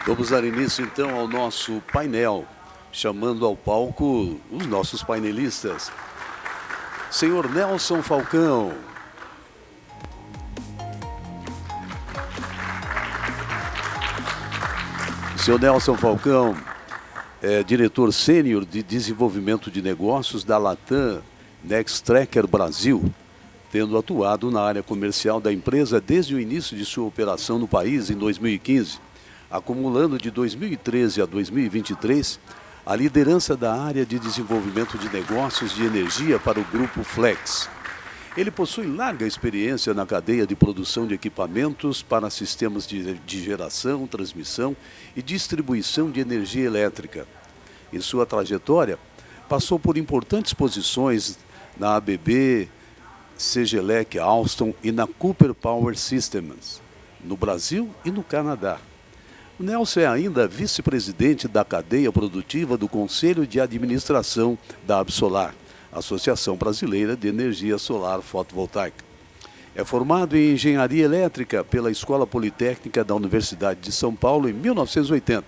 Vamos dar início então ao nosso painel, chamando ao palco os nossos painelistas. Senhor Nelson Falcão. Senhor Nelson Falcão é diretor sênior de desenvolvimento de negócios da Latam Nextracker Brasil, tendo atuado na área comercial da empresa desde o início de sua operação no país em 2015, acumulando de 2013 a 2023 a liderança da área de desenvolvimento de negócios de energia para o Grupo Flex. Ele possui larga experiência na cadeia de produção de equipamentos para sistemas de geração, transmissão e distribuição de energia elétrica. Em sua trajetória, passou por importantes posições na ABB, Cegelec Alstom e na Cooper Power Systems, no Brasil e no Canadá. O Nelson é ainda vice-presidente da cadeia produtiva do Conselho de Administração da Absolar, Associação Brasileira de Energia Solar Fotovoltaica. É formado em Engenharia Elétrica pela Escola Politécnica da Universidade de São Paulo em 1980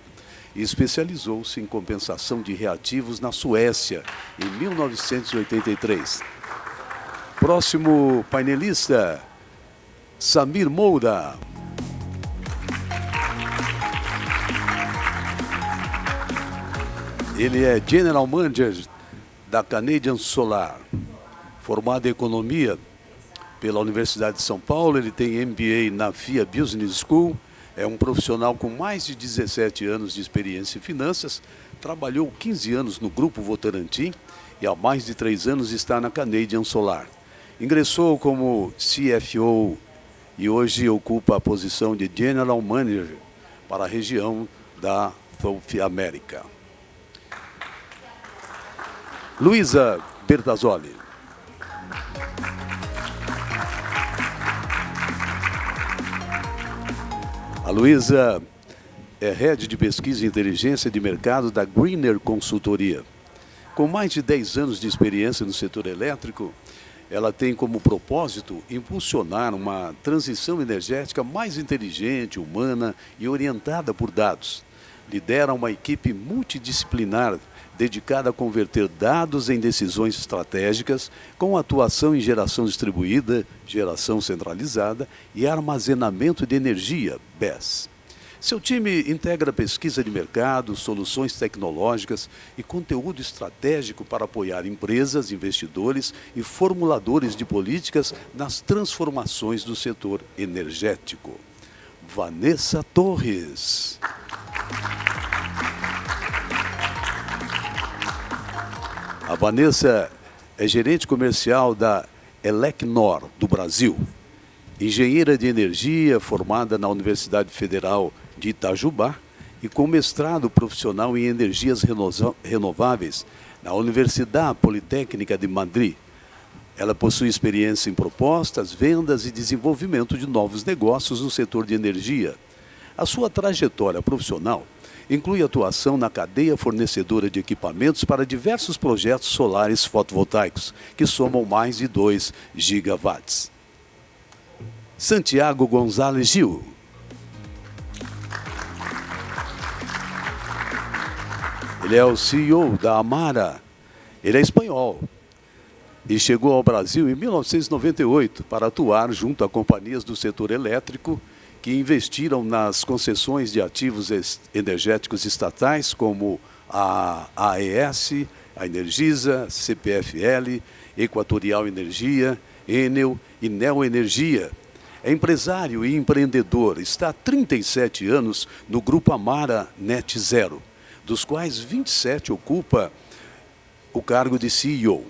e especializou-se em compensação de reativos na Suécia em 1983. Próximo painelista, Samir Moura. Ele é General Manager da Canadian Solar, formado em Economia pela Universidade de São Paulo. Ele tem MBA na FIA Business School, é um profissional com mais de 17 anos de experiência em finanças, trabalhou 15 anos no Grupo Votorantim e há mais de 3 anos está na Canadian Solar. Ingressou como CFO e hoje ocupa a posição de General Manager para a região da South América. Luísa Bertazzoli. A Luísa é Head de Pesquisa e Inteligência de Mercado da Greener Consultoria. Com mais de 10 anos de experiência no setor elétrico, ela tem como propósito impulsionar uma transição energética mais inteligente, humana e orientada por dados. Lidera uma equipe multidisciplinar dedicada a converter dados em decisões estratégicas, com atuação em geração distribuída, geração centralizada e armazenamento de energia, BESS. Seu time integra pesquisa de mercado, soluções tecnológicas e conteúdo estratégico para apoiar empresas, investidores e formuladores de políticas nas transformações do setor energético. Vanessa Torres. A Vanessa é gerente comercial da Elecnor, do Brasil. Engenheira de energia, formada na Universidade Federal de Itajubá e com mestrado profissional em energias renováveis na Universidade Politécnica de Madrid. Ela possui experiência em propostas, vendas e desenvolvimento de novos negócios no setor de energia. A sua trajetória profissional inclui atuação na cadeia fornecedora de equipamentos para diversos projetos solares fotovoltaicos, que somam mais de 2 gigawatts. Santiago Gonzalez Gil. Ele é o CEO da Amara. Ele é espanhol e chegou ao Brasil em 1998 para atuar junto a companhias do setor elétrico que investiram nas concessões de ativos energéticos estatais, como a AES, a Energisa, CPFL, Equatorial Energia, Enel e Neoenergia. É empresário e empreendedor, está há 37 anos no Grupo Amara Net Zero, dos quais 27 ocupa o cargo de CEO.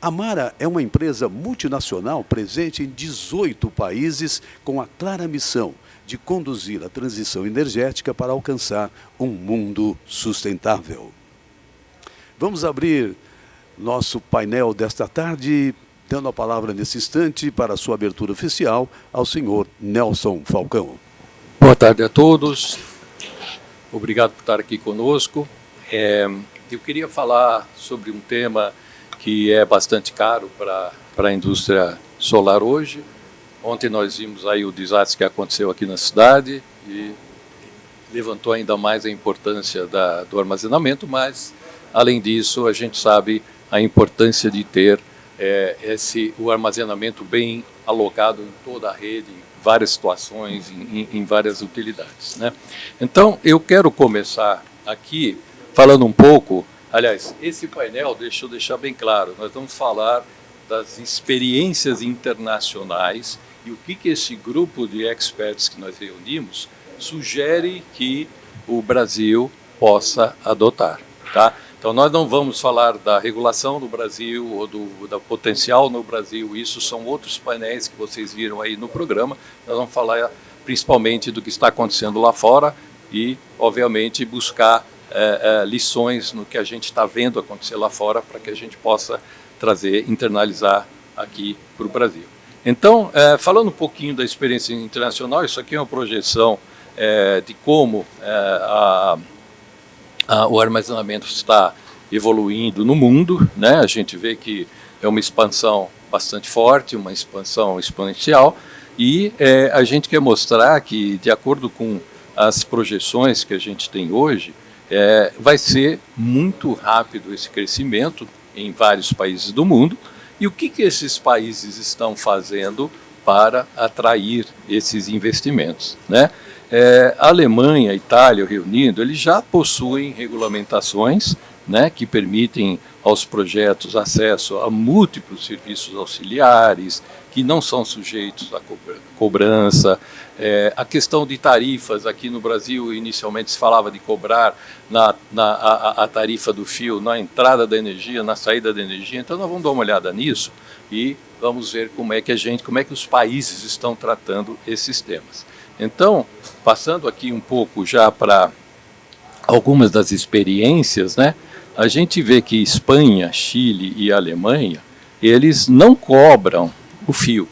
Amara é uma empresa multinacional presente em 18 países com a clara missão de conduzir a transição energética para alcançar um mundo sustentável. Vamos abrir nosso painel desta tarde, dando a palavra nesse instante para a sua abertura oficial ao senhor Nelson Falcão. Boa tarde a todos. Obrigado por estar aqui conosco. Eu queria falar sobre um tema que é bastante caro para a indústria solar hoje. Ontem nós vimos aí o desastre que aconteceu aqui na cidade e levantou ainda mais a importância do armazenamento, mas, além disso, a gente sabe a importância de ter o armazenamento bem alocado em toda a rede, em várias situações, em várias utilidades, né? Então, eu quero começar aqui falando um pouco, aliás, esse painel, deixa eu deixar bem claro, nós vamos falar das experiências internacionais e o que esse grupo de experts que nós reunimos sugere que o Brasil possa adotar, tá? Então, nós não vamos falar da regulação no Brasil ou da potencial no Brasil, isso são outros painéis que vocês viram aí no programa. Nós vamos falar principalmente do que está acontecendo lá fora e, obviamente, buscar lições no que a gente está vendo acontecer lá fora para que a gente possa trazer, internalizar aqui para o Brasil. Então, falando um pouquinho da experiência internacional, isso aqui é uma projeção de como o armazenamento está evoluindo no mundo, né? A gente vê que é uma expansão bastante forte, uma expansão exponencial, e a gente quer mostrar que, de acordo com as projeções que a gente tem hoje, vai ser muito rápido esse crescimento em vários países do mundo. E o que esses países estão fazendo para atrair esses investimentos, né? A Alemanha, a Itália, o Reino Unido, eles já possuem regulamentações, né, que permitem aos projetos acesso a múltiplos serviços auxiliares, que não são sujeitos a cobrança. A questão de tarifas, aqui no Brasil, inicialmente se falava de cobrar a tarifa do fio na entrada da energia, na saída da energia. Então, nós vamos dar uma olhada nisso e vamos ver como é que os países estão tratando esses temas. Então, passando aqui um pouco já para algumas das experiências, né, a gente vê que Espanha, Chile e Alemanha, eles não cobram o fio,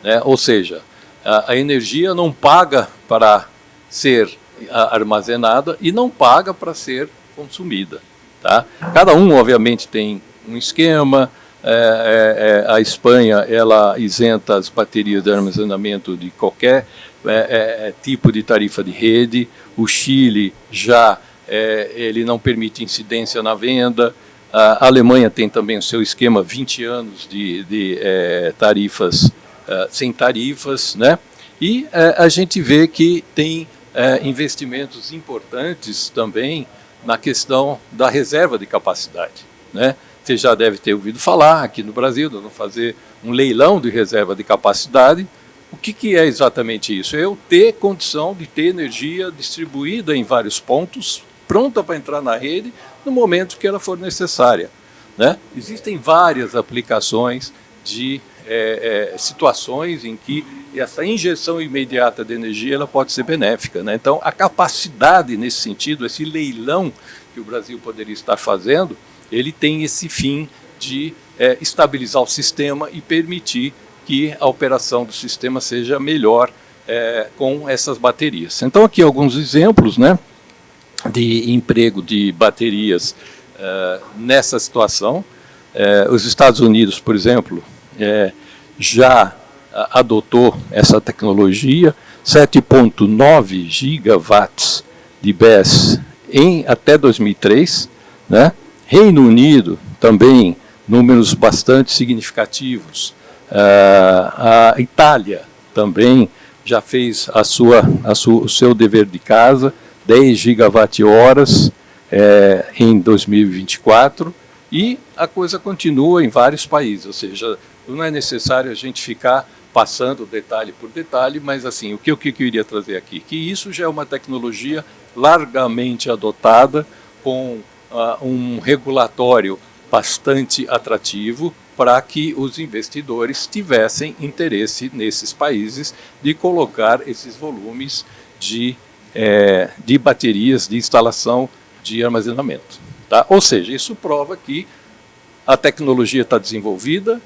né? Ou seja, a energia não paga para ser armazenada e não paga para ser consumida, tá? Cada um, obviamente, tem um esquema. A Espanha, ela isenta as baterias de armazenamento de qualquer tipo de tarifa de rede. O Chile já ele não permite incidência na venda. A Alemanha tem também o seu esquema 20 anos de tarifas sem tarifas, né? E a gente vê que tem investimentos importantes também na questão da reserva de capacidade, né? Você já deve ter ouvido falar, aqui no Brasil, nós vamos fazer um leilão de reserva de capacidade. O que é exatamente isso? É eu ter condição de ter energia distribuída em vários pontos, pronta para entrar na rede, no momento que ela for necessária, né? Existem várias aplicações de situações em que essa injeção imediata de energia ela pode ser benéfica, né? Então, a capacidade nesse sentido, esse leilão que o Brasil poderia estar fazendo, ele tem esse fim de estabilizar o sistema e permitir que a operação do sistema seja melhor com essas baterias. Então, aqui alguns exemplos, né, de emprego de baterias nessa situação. Os Estados Unidos, por exemplo, já adotou essa tecnologia, 7,9 gigawatts de BESS até 2003, né? Reino Unido, também números bastante significativos. A Itália também já fez o seu dever de casa, 10 gigawatt-horas em 2024, e a coisa continua em vários países, ou seja, não é necessário a gente ficar passando detalhe por detalhe, mas assim, o que eu iria trazer aqui? Que isso já é uma tecnologia largamente adotada, com um regulatório bastante atrativo para que os investidores tivessem interesse nesses países de colocar esses volumes de baterias de instalação de armazenamento, tá? Ou seja, isso prova que a tecnologia está desenvolvida,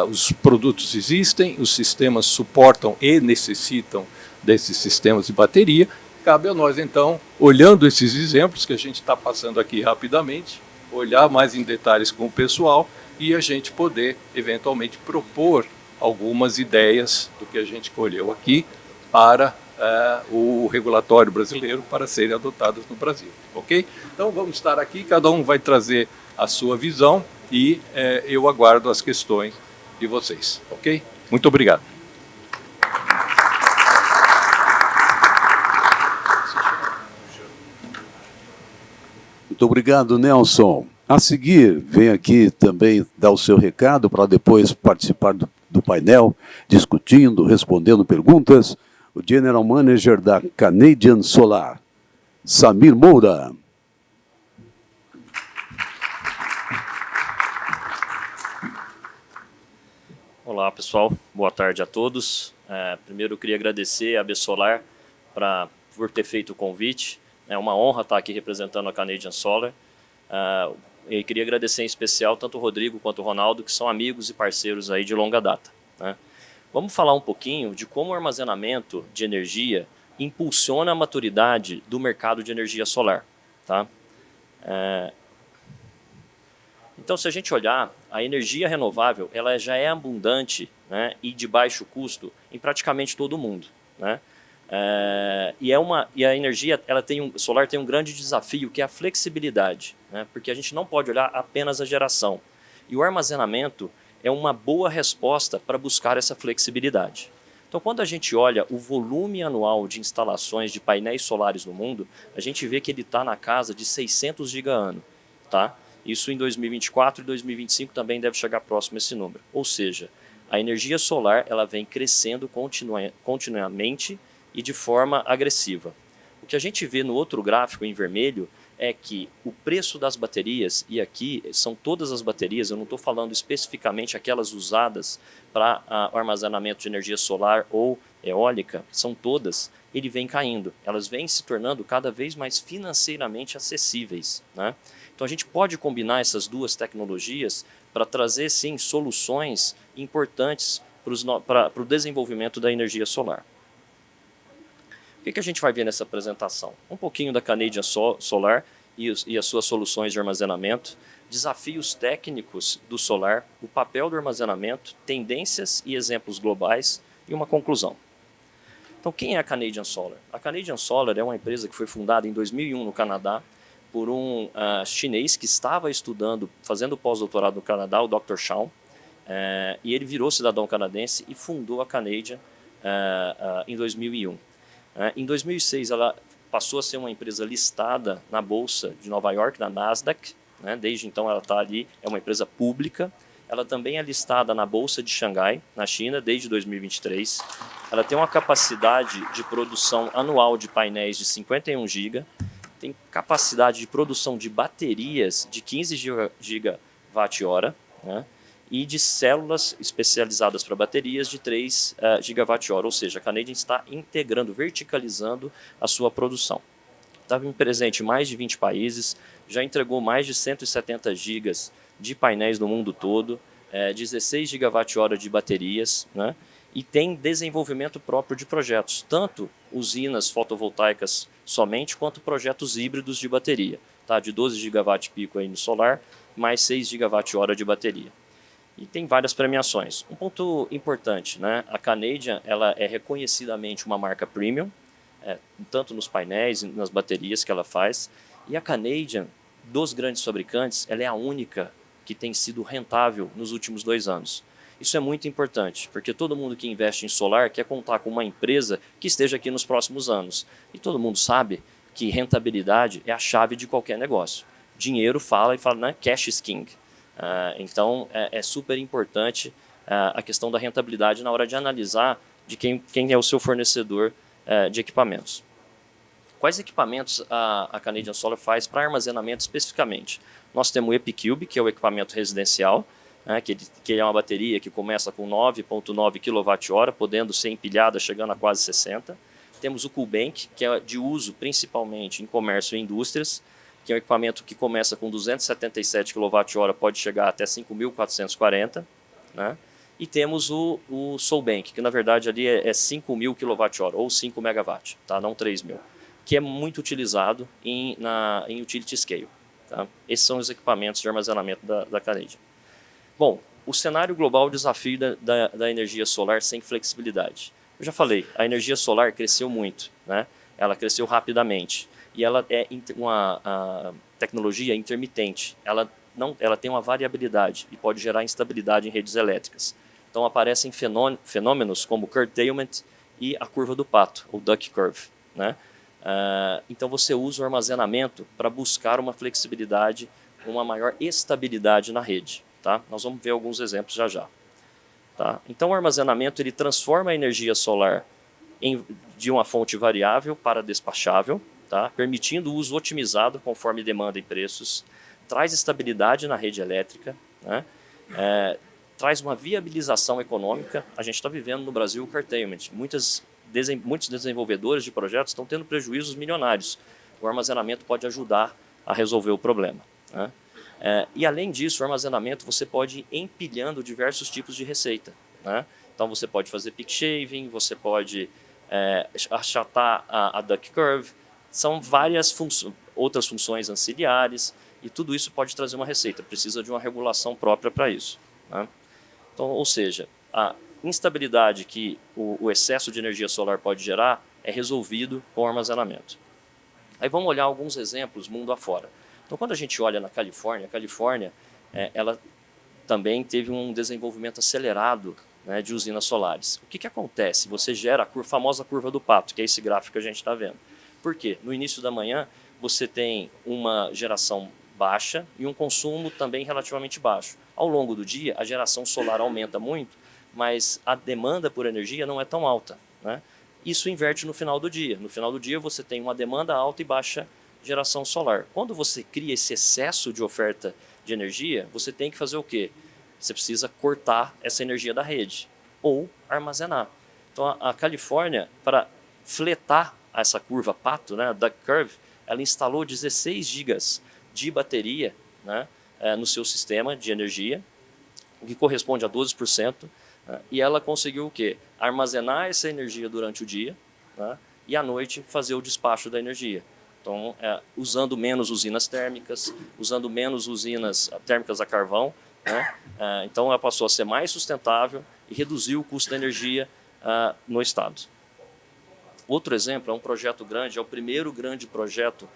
os produtos existem, os sistemas suportam e necessitam desses sistemas de bateria. Cabe a nós, então, olhando esses exemplos que a gente está passando aqui rapidamente, olhar mais em detalhes com o pessoal e a gente poder, eventualmente, propor algumas ideias do que a gente colheu aqui para o regulatório brasileiro para serem adotadas no Brasil, ok? Então vamos estar aqui, cada um vai trazer a sua visão e eu aguardo as questões de vocês, ok? Muito obrigado. Muito obrigado, Nelson. A seguir, vem aqui também dar o seu recado para depois participar do painel, discutindo, respondendo perguntas, o General Manager da Canadian Solar, Samir Moura. Olá, pessoal. Boa tarde a todos. Primeiro, eu queria agradecer a AB Solar por ter feito o convite. É uma honra estar aqui representando a Canadian Solar. E queria agradecer em especial tanto o Rodrigo quanto o Ronaldo, que são amigos e parceiros aí de longa data, né? Vamos falar um pouquinho de como o armazenamento de energia impulsiona a maturidade do mercado de energia solar, tá? Então, se a gente olhar, a energia renovável ela já é abundante, né, e de baixo custo em praticamente todo o mundo, né? E a energia solar tem um grande desafio, que é a flexibilidade, né? Porque a gente não pode olhar apenas a geração. E o armazenamento é uma boa resposta para buscar essa flexibilidade. Então, quando a gente olha o volume anual de instalações de painéis solares no mundo, a gente vê que ele está na casa de 600 giga-ano, tá? Isso em 2024 e 2025 também deve chegar próximo a esse número. Ou seja, a energia solar ela vem crescendo continuamente e de forma agressiva. O que a gente vê no outro gráfico em vermelho é que o preço das baterias, e aqui são todas as baterias, eu não estou falando especificamente aquelas usadas para o armazenamento de energia solar ou eólica, são todas, ele vem caindo. Elas vêm se tornando cada vez mais financeiramente acessíveis, né? Então a gente pode combinar essas duas tecnologias para trazer, sim, soluções importantes para o desenvolvimento da energia solar. O que a gente vai ver nessa apresentação? Um pouquinho da Canadian Solar e as suas soluções de armazenamento, desafios técnicos do solar, o papel do armazenamento, tendências e exemplos globais e uma conclusão. Então, quem é a Canadian Solar? A Canadian Solar é uma empresa que foi fundada em 2001 no Canadá por um chinês que estava estudando, fazendo pós-doutorado no Canadá, o Dr. Shawn, e ele virou cidadão canadense e fundou a Canadian em 2001. Em 2006, ela passou a ser uma empresa listada na Bolsa de Nova York, na Nasdaq, né? Desde então ela está ali, é uma empresa pública. Ela também é listada na Bolsa de Xangai, na China, desde 2023. Ela tem uma capacidade de produção anual de painéis de 51 GB, tem capacidade de produção de baterias de 15 gigawatt-hora, né? E de células especializadas para baterias de 3 gigawatt-hora, ou seja, a Canadian está integrando, verticalizando a sua produção. Está presente em mais de 20 países, já entregou mais de 170 gigas de painéis no mundo todo, 16 gigawatt-hora de baterias, né? E tem desenvolvimento próprio de projetos, tanto usinas fotovoltaicas somente, quanto projetos híbridos de bateria, tá? De 12 gigawatt-pico aí no solar, mais 6 gigawatt-hora de bateria. E tem várias premiações. Um ponto importante, né? A Canadian ela é reconhecidamente uma marca premium, tanto nos painéis e nas baterias que ela faz. E a Canadian, dos grandes fabricantes, ela é a única que tem sido rentável nos últimos 2 anos. Isso é muito importante, porque todo mundo que investe em solar quer contar com uma empresa que esteja aqui nos próximos anos. E todo mundo sabe que rentabilidade é a chave de qualquer negócio. Dinheiro fala, né? Cash is king. Então, é super importante a questão da rentabilidade na hora de analisar de quem é o seu fornecedor de equipamentos. Quais equipamentos a Canadian Solar faz para armazenamento especificamente? Nós temos o EpiCube, que é o equipamento residencial, que é uma bateria que começa com 9,9 kWh, podendo ser empilhada chegando a quase 60. Temos o CoolBank, que é de uso principalmente em comércio e indústrias, que é um equipamento que começa com 277 kWh, pode chegar até 5.440, né? E temos o SoulBank, que na verdade ali é 5.000 kWh, ou 5 MW, tá? Não 3.000, que é muito utilizado em utility scale, tá? Esses são os equipamentos de armazenamento da Canadian. Bom, o cenário global, o desafio da energia solar sem flexibilidade. Eu já falei, a energia solar cresceu muito, né? Ela cresceu rapidamente e ela é uma tecnologia intermitente. Ela tem uma variabilidade e pode gerar instabilidade em redes elétricas. Então aparecem fenômenos como curtailment e a curva do pato, ou duck curve, né? Então você usa o armazenamento para buscar uma flexibilidade, uma maior estabilidade na rede. Tá? Nós vamos ver alguns exemplos já já. Tá? Então o armazenamento ele transforma a energia solar de uma fonte variável para despachável, tá? Permitindo o uso otimizado conforme demanda e preços, traz estabilidade na rede elétrica, né? Traz uma viabilização econômica. A gente está vivendo no Brasil o curtailment. Muitos desenvolvedores de projetos estão tendo prejuízos milionários. O armazenamento pode ajudar a resolver o problema, né? E além disso, o armazenamento você pode ir empilhando diversos tipos de receita, né? Então você pode fazer peak shaving, você pode achatar a duck curve, são várias outras funções anciliares e tudo isso pode trazer uma receita, precisa de uma regulação própria para isso, né? Então, ou seja, a instabilidade que o excesso de energia solar pode gerar é resolvido com o armazenamento. Aí vamos olhar alguns exemplos mundo afora. Então, quando a gente olha na Califórnia, ela também teve um desenvolvimento acelerado, né, de usinas solares. O que acontece? Você gera a famosa curva do pato, que é esse gráfico que a gente está vendo. Por quê? No início da manhã, você tem uma geração baixa e um consumo também relativamente baixo. Ao longo do dia, a geração solar aumenta muito, mas a demanda por energia não é tão alta, né? Isso inverte no final do dia. No final do dia, você tem uma demanda alta e baixa geração solar. Quando você cria esse excesso de oferta de energia, você tem que fazer o quê? Você precisa cortar essa energia da rede ou armazenar. Então, a Califórnia, para fletar essa curva pato, né, a duck curve, ela instalou 16 gigas de bateria, né, no seu sistema de energia, o que corresponde a 12%, né, e ela conseguiu o quê? Armazenar essa energia durante o dia, né, e à noite fazer o despacho da energia. Então, usando menos usinas térmicas, usando menos usinas térmicas a carvão, né, então ela passou a ser mais sustentável e reduziu o custo da energia no estado. Outro exemplo é um projeto grande, é o primeiro grande projeto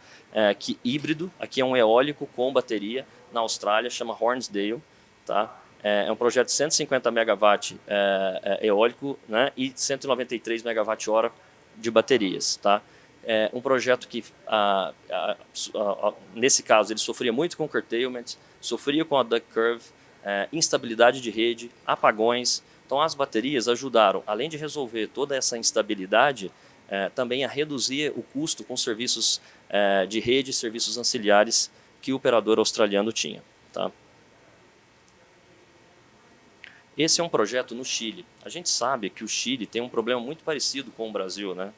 híbrido, aqui é um eólico com bateria na Austrália, chama Hornsdale, tá? É um projeto de 150 megawatt eólico, né, e 193 megawatt-hora de baterias, tá? É um projeto que, nesse caso, ele sofria muito com curtailment, sofria com a duck curve, instabilidade de rede, apagões. Então, as baterias ajudaram, além de resolver toda essa instabilidade, também a reduzir o custo com serviços de rede e serviços anciliares que o operador australiano tinha, tá? Esse é um projeto no Chile. A gente sabe que o Chile tem um problema muito parecido com o Brasil, né?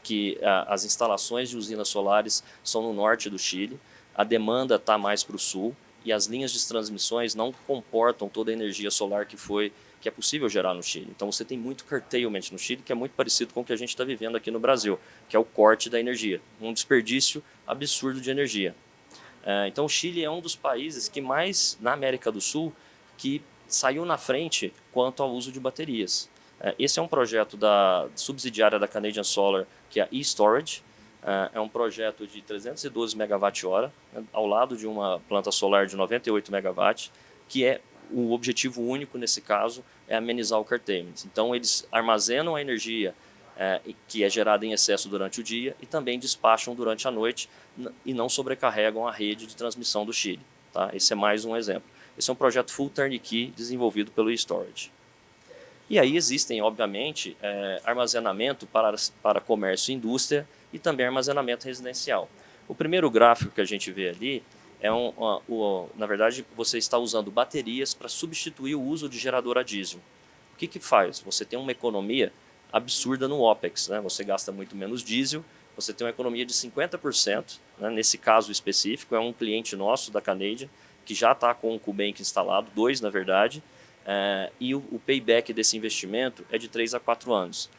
Que as instalações de usinas solares são no norte do Chile, a demanda está mais para o sul e as linhas de transmissões não comportam toda a energia solar que é possível gerar no Chile. Então você tem muito curtailment no Chile, que é muito parecido com o que a gente está vivendo aqui no Brasil, que é o corte da energia, um desperdício absurdo de energia. Então o Chile é um dos países que mais, na América do Sul, que saiu na frente quanto ao uso de baterias. Esse é um projeto subsidiária da Canadian Solar, que é a e-Storage. É um projeto de 312 megawatt-hora, né, ao lado de uma planta solar de 98 megawatt, que o objetivo único nesse caso é amenizar o curtailment. Então eles armazenam a energia que é gerada em excesso durante o dia e também despacham durante a noite e não sobrecarregam a rede de transmissão do Chile, tá? Esse é mais um exemplo. Esse é um projeto full turnkey desenvolvido pelo e-Storage. E aí existem, obviamente, armazenamento para comércio e indústria e também armazenamento residencial. O primeiro gráfico que a gente vê ali na verdade, você está usando baterias para substituir o uso de gerador a diesel. O que faz? Você tem uma economia absurda no OPEX, né? Você gasta muito menos diesel, você tem uma economia de 50%, né? Nesse caso específico, é um cliente nosso da Canadian, que já está com o Cubank instalado, 2 na verdade, e o payback desse investimento é de 3 a 4 anos.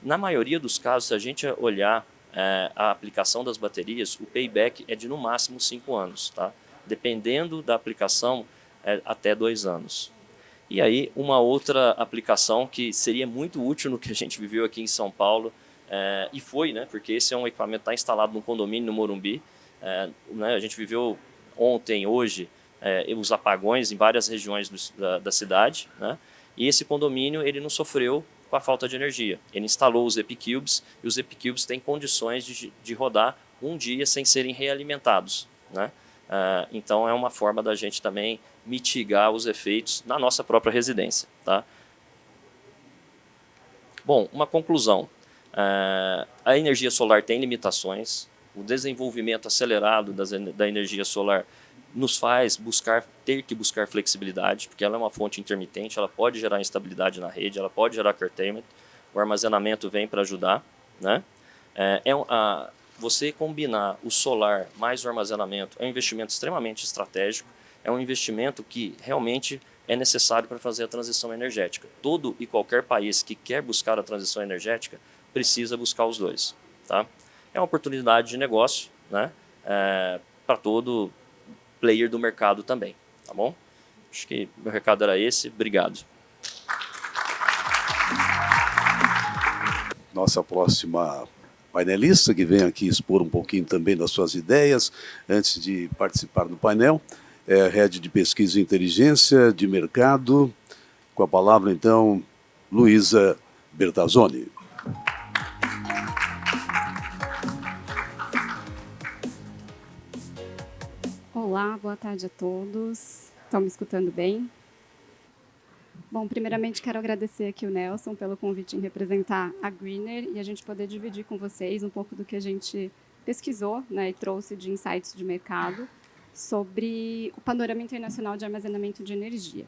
Na maioria dos casos, se a gente olhar a aplicação das baterias, o payback é de no máximo 5 anos, tá? Dependendo da aplicação, até 2 anos. E aí, uma outra aplicação que seria muito útil no que a gente viveu aqui em São Paulo, e foi, né, porque esse é um equipamento que está instalado num condomínio no Morumbi. Né, a gente viveu ontem, hoje, os apagões em várias regiões da cidade, né, e esse condomínio ele não sofreu com a falta de energia. Ele instalou os EpiCubes e os EpiCubes têm condições de rodar um dia sem serem realimentados, né? Então é uma forma da gente também mitigar os efeitos na nossa própria residência, tá? Bom, uma conclusão. A energia solar tem limitações. O desenvolvimento acelerado da energia solar nos faz ter que buscar flexibilidade, porque ela é uma fonte intermitente, ela pode gerar instabilidade na rede, ela pode gerar curtailment. O armazenamento vem para ajudar, né? Você combinar o solar mais o armazenamento é um investimento extremamente estratégico, é um investimento que realmente é necessário para fazer a transição energética. Todo e qualquer país que quer buscar a transição energética precisa buscar os dois, tá? É uma oportunidade de negócio, né? Para todo player do mercado também, tá bom? Acho que meu recado era esse. Obrigado. Nossa próxima painelista, que vem aqui expor um pouquinho também das suas ideias, antes de participar do painel, é a Head de Pesquisa e Inteligência de Mercado. Com a palavra, então, Luísa Bertazzoni. Olá, boa tarde a todos. Estão me escutando bem? Bom, primeiramente quero agradecer aqui o Nelson pelo convite em representar a Greener e a gente poder dividir com vocês um pouco do que a gente pesquisou, né, e trouxe de insights de mercado sobre o panorama internacional de armazenamento de energia.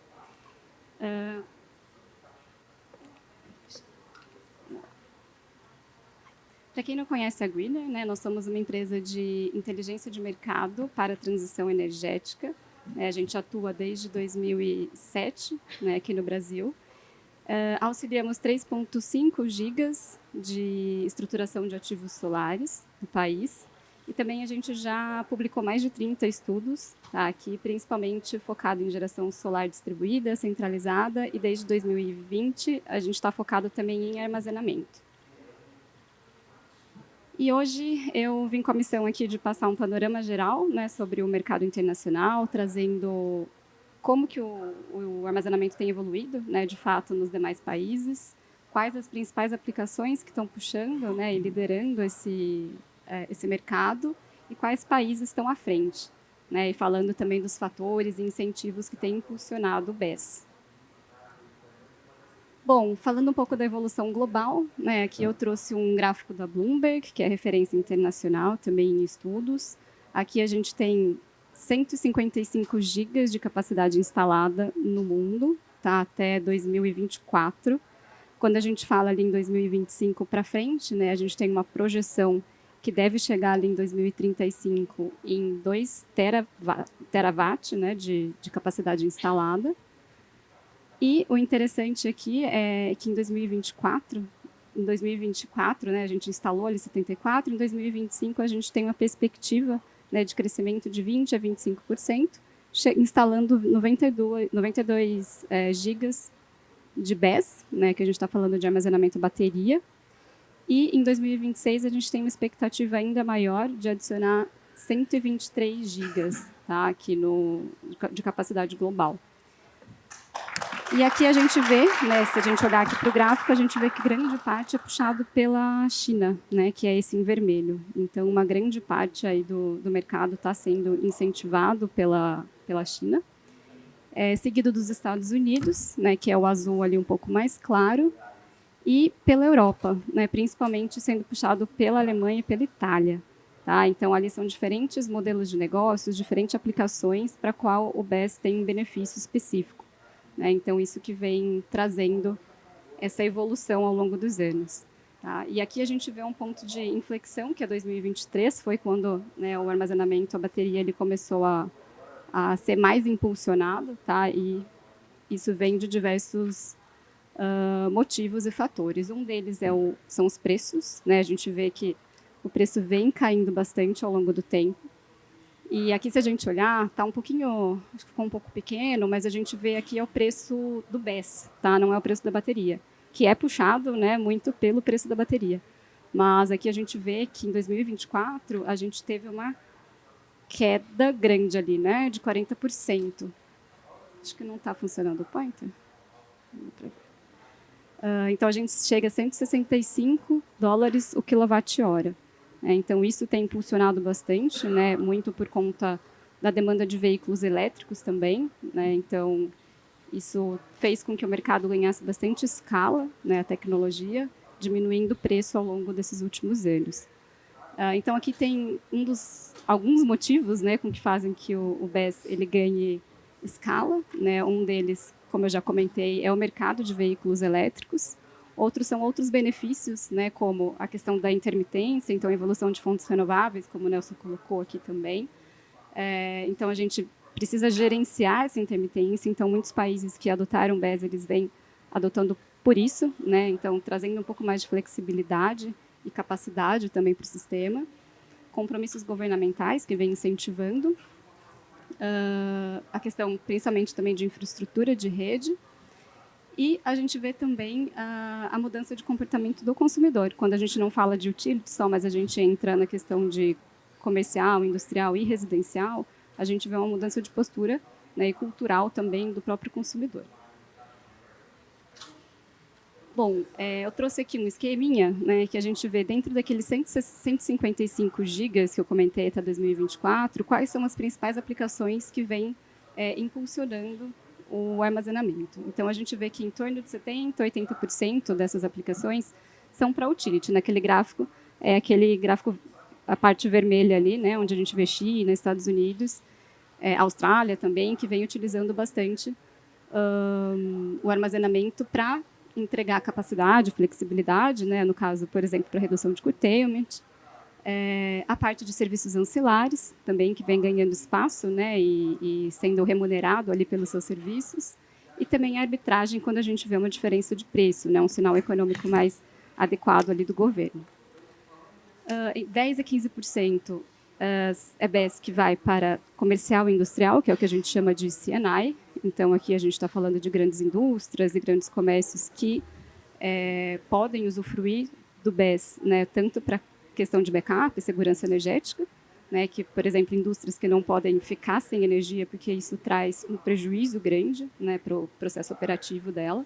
Para quem não conhece a Greener, né, nós somos uma empresa de inteligência de mercado para a transição energética. A gente atua desde 2007, né, aqui no Brasil. Auxiliamos 3,5 gigas de estruturação de ativos solares no país. E também a gente já publicou mais de 30 estudos, tá, aqui principalmente focado em geração solar distribuída, centralizada, e desde 2020 a gente está focado também em armazenamento. E hoje eu vim com a missão aqui de passar um panorama geral, né, sobre o mercado internacional, trazendo como que o armazenamento tem evoluído, né, de fato, nos demais países, quais as principais aplicações que estão puxando, né, e liderando esse mercado, e quais países estão à frente, né, e falando também dos fatores e incentivos que têm impulsionado o BESS. Bom, falando um pouco da evolução global, né, aqui eu trouxe um gráfico da Bloomberg, que é referência internacional também em estudos. Aqui a gente tem 155 gigas de capacidade instalada no mundo, tá, até 2024. Quando a gente fala ali em 2025 para frente, né, a gente tem uma projeção que deve chegar ali em 2035 em 2 terawatt, né, de capacidade instalada. E o interessante aqui é que em 2024, né, a gente instalou ali 74, em 2025 a gente tem uma perspectiva, né, de crescimento de 20% a 25%, instalando 92 gigas de BESS, né, que a gente está falando de armazenamento bateria. E em 2026 a gente tem uma expectativa ainda maior de adicionar 123 gigas, tá, aqui de capacidade global. E aqui a gente vê, né, se a gente olhar aqui para o gráfico, a gente vê que grande parte é puxado pela China, né, que é esse em vermelho. Então, uma grande parte aí do mercado está sendo incentivado pela China, seguido dos Estados Unidos, né, que é o azul ali um pouco mais claro, e pela Europa, né, principalmente sendo puxado pela Alemanha e pela Itália. Tá? Então, ali são diferentes modelos de negócios, diferentes aplicações para qual o BESS tem um benefício específico. Então, isso que vem trazendo essa evolução ao longo dos anos. Tá? E aqui a gente vê um ponto de inflexão, que é 2023, foi quando, né, o armazenamento, a bateria, ele começou a ser mais impulsionado, tá? E isso vem de diversos motivos e fatores. Um deles são os preços, né? A gente vê que o preço vem caindo bastante ao longo do tempo. E aqui, se a gente olhar, está um pouquinho, acho que ficou um pouco pequeno, mas a gente vê aqui é o preço do BES, tá? Não é o preço da bateria, que é puxado, né, muito pelo preço da bateria. Mas aqui a gente vê que em 2024 a gente teve uma queda grande ali, né, de 40%. Acho que não está funcionando o pointer. Então a gente chega a $165 o quilowatt-hora. Então isso tem impulsionado bastante, né, muito por conta da demanda de veículos elétricos também, né. Então isso fez com que o mercado ganhasse bastante escala, né, a tecnologia, diminuindo o preço ao longo desses últimos anos. Então aqui tem alguns motivos, né, com que fazem que o BES ele ganhe escala, né. Um deles, como eu já comentei, é o mercado de veículos elétricos. Outros são outros benefícios, né, como a questão da intermitência, então a evolução de fontes renováveis, como o Nelson colocou aqui também. Então a gente precisa gerenciar essa intermitência. Então muitos países que adotaram o BES eles vêm adotando por isso, né. Então trazendo um pouco mais de flexibilidade e capacidade também para o sistema, compromissos governamentais que vêm incentivando, a questão principalmente também de infraestrutura de rede, e a gente vê também a mudança de comportamento do consumidor. Quando a gente não fala de utility só, mas a gente entra na questão de comercial, industrial e residencial, a gente vê uma mudança de postura, né, e cultural também do próprio consumidor. Bom, eu trouxe aqui um esqueminha, né, que a gente vê dentro daqueles 155 gigas que eu comentei até 2024, quais são as principais aplicações que vêm impulsionando o armazenamento. Então, a gente vê que em torno de 70%, 80% dessas aplicações são para utility. Naquele gráfico, aquele gráfico, a parte vermelha ali, né, onde a gente vê China, Estados Unidos, Austrália também, que vem utilizando bastante o armazenamento para entregar capacidade, flexibilidade, né, no caso, por exemplo, para redução de curtailment. A parte de serviços ancilares, também, que vem ganhando espaço, né, e sendo remunerado ali pelos seus serviços. E também a arbitragem, quando a gente vê uma diferença de preço, né, um sinal econômico mais adequado ali do governo. 10% a 15% é BES que vai para comercial e industrial, que é o que a gente chama de C&I. Então, aqui a gente está falando de grandes indústrias e grandes comércios que podem usufruir do BES, né, tanto para questão de backup e segurança energética, né, que, por exemplo, indústrias que não podem ficar sem energia, porque isso traz um prejuízo grande, né, para o processo operativo dela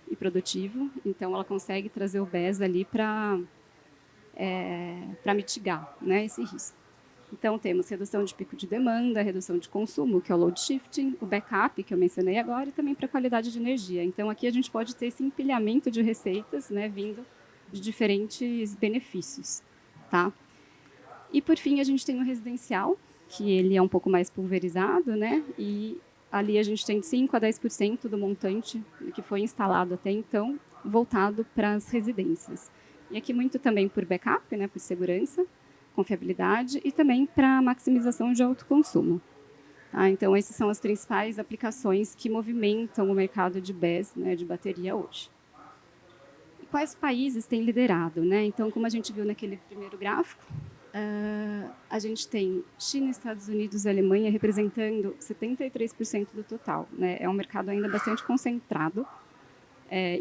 e produtivo. Então, ela consegue trazer o BES ali para mitigar, né, esse risco. Então, temos redução de pico de demanda, redução de consumo, que é o load shifting, o backup, que eu mencionei agora, e também para a qualidade de energia. Então, aqui a gente pode ter esse empilhamento de receitas, né, vindo de diferentes benefícios. Tá? E, por fim, a gente tem o residencial, que ele é um pouco mais pulverizado, né, e ali a gente tem de 5% a 10% do montante que foi instalado até então, voltado para as residências. E aqui muito também por backup, né, por segurança, confiabilidade e também para maximização de autoconsumo. Então, essas são as principais aplicações que movimentam o mercado de BES, né, de bateria hoje. E quais países têm liderado? Né? Então, como a gente viu naquele primeiro gráfico, a gente tem China, Estados Unidos e Alemanha representando 73% do total. Né? É um mercado ainda bastante concentrado.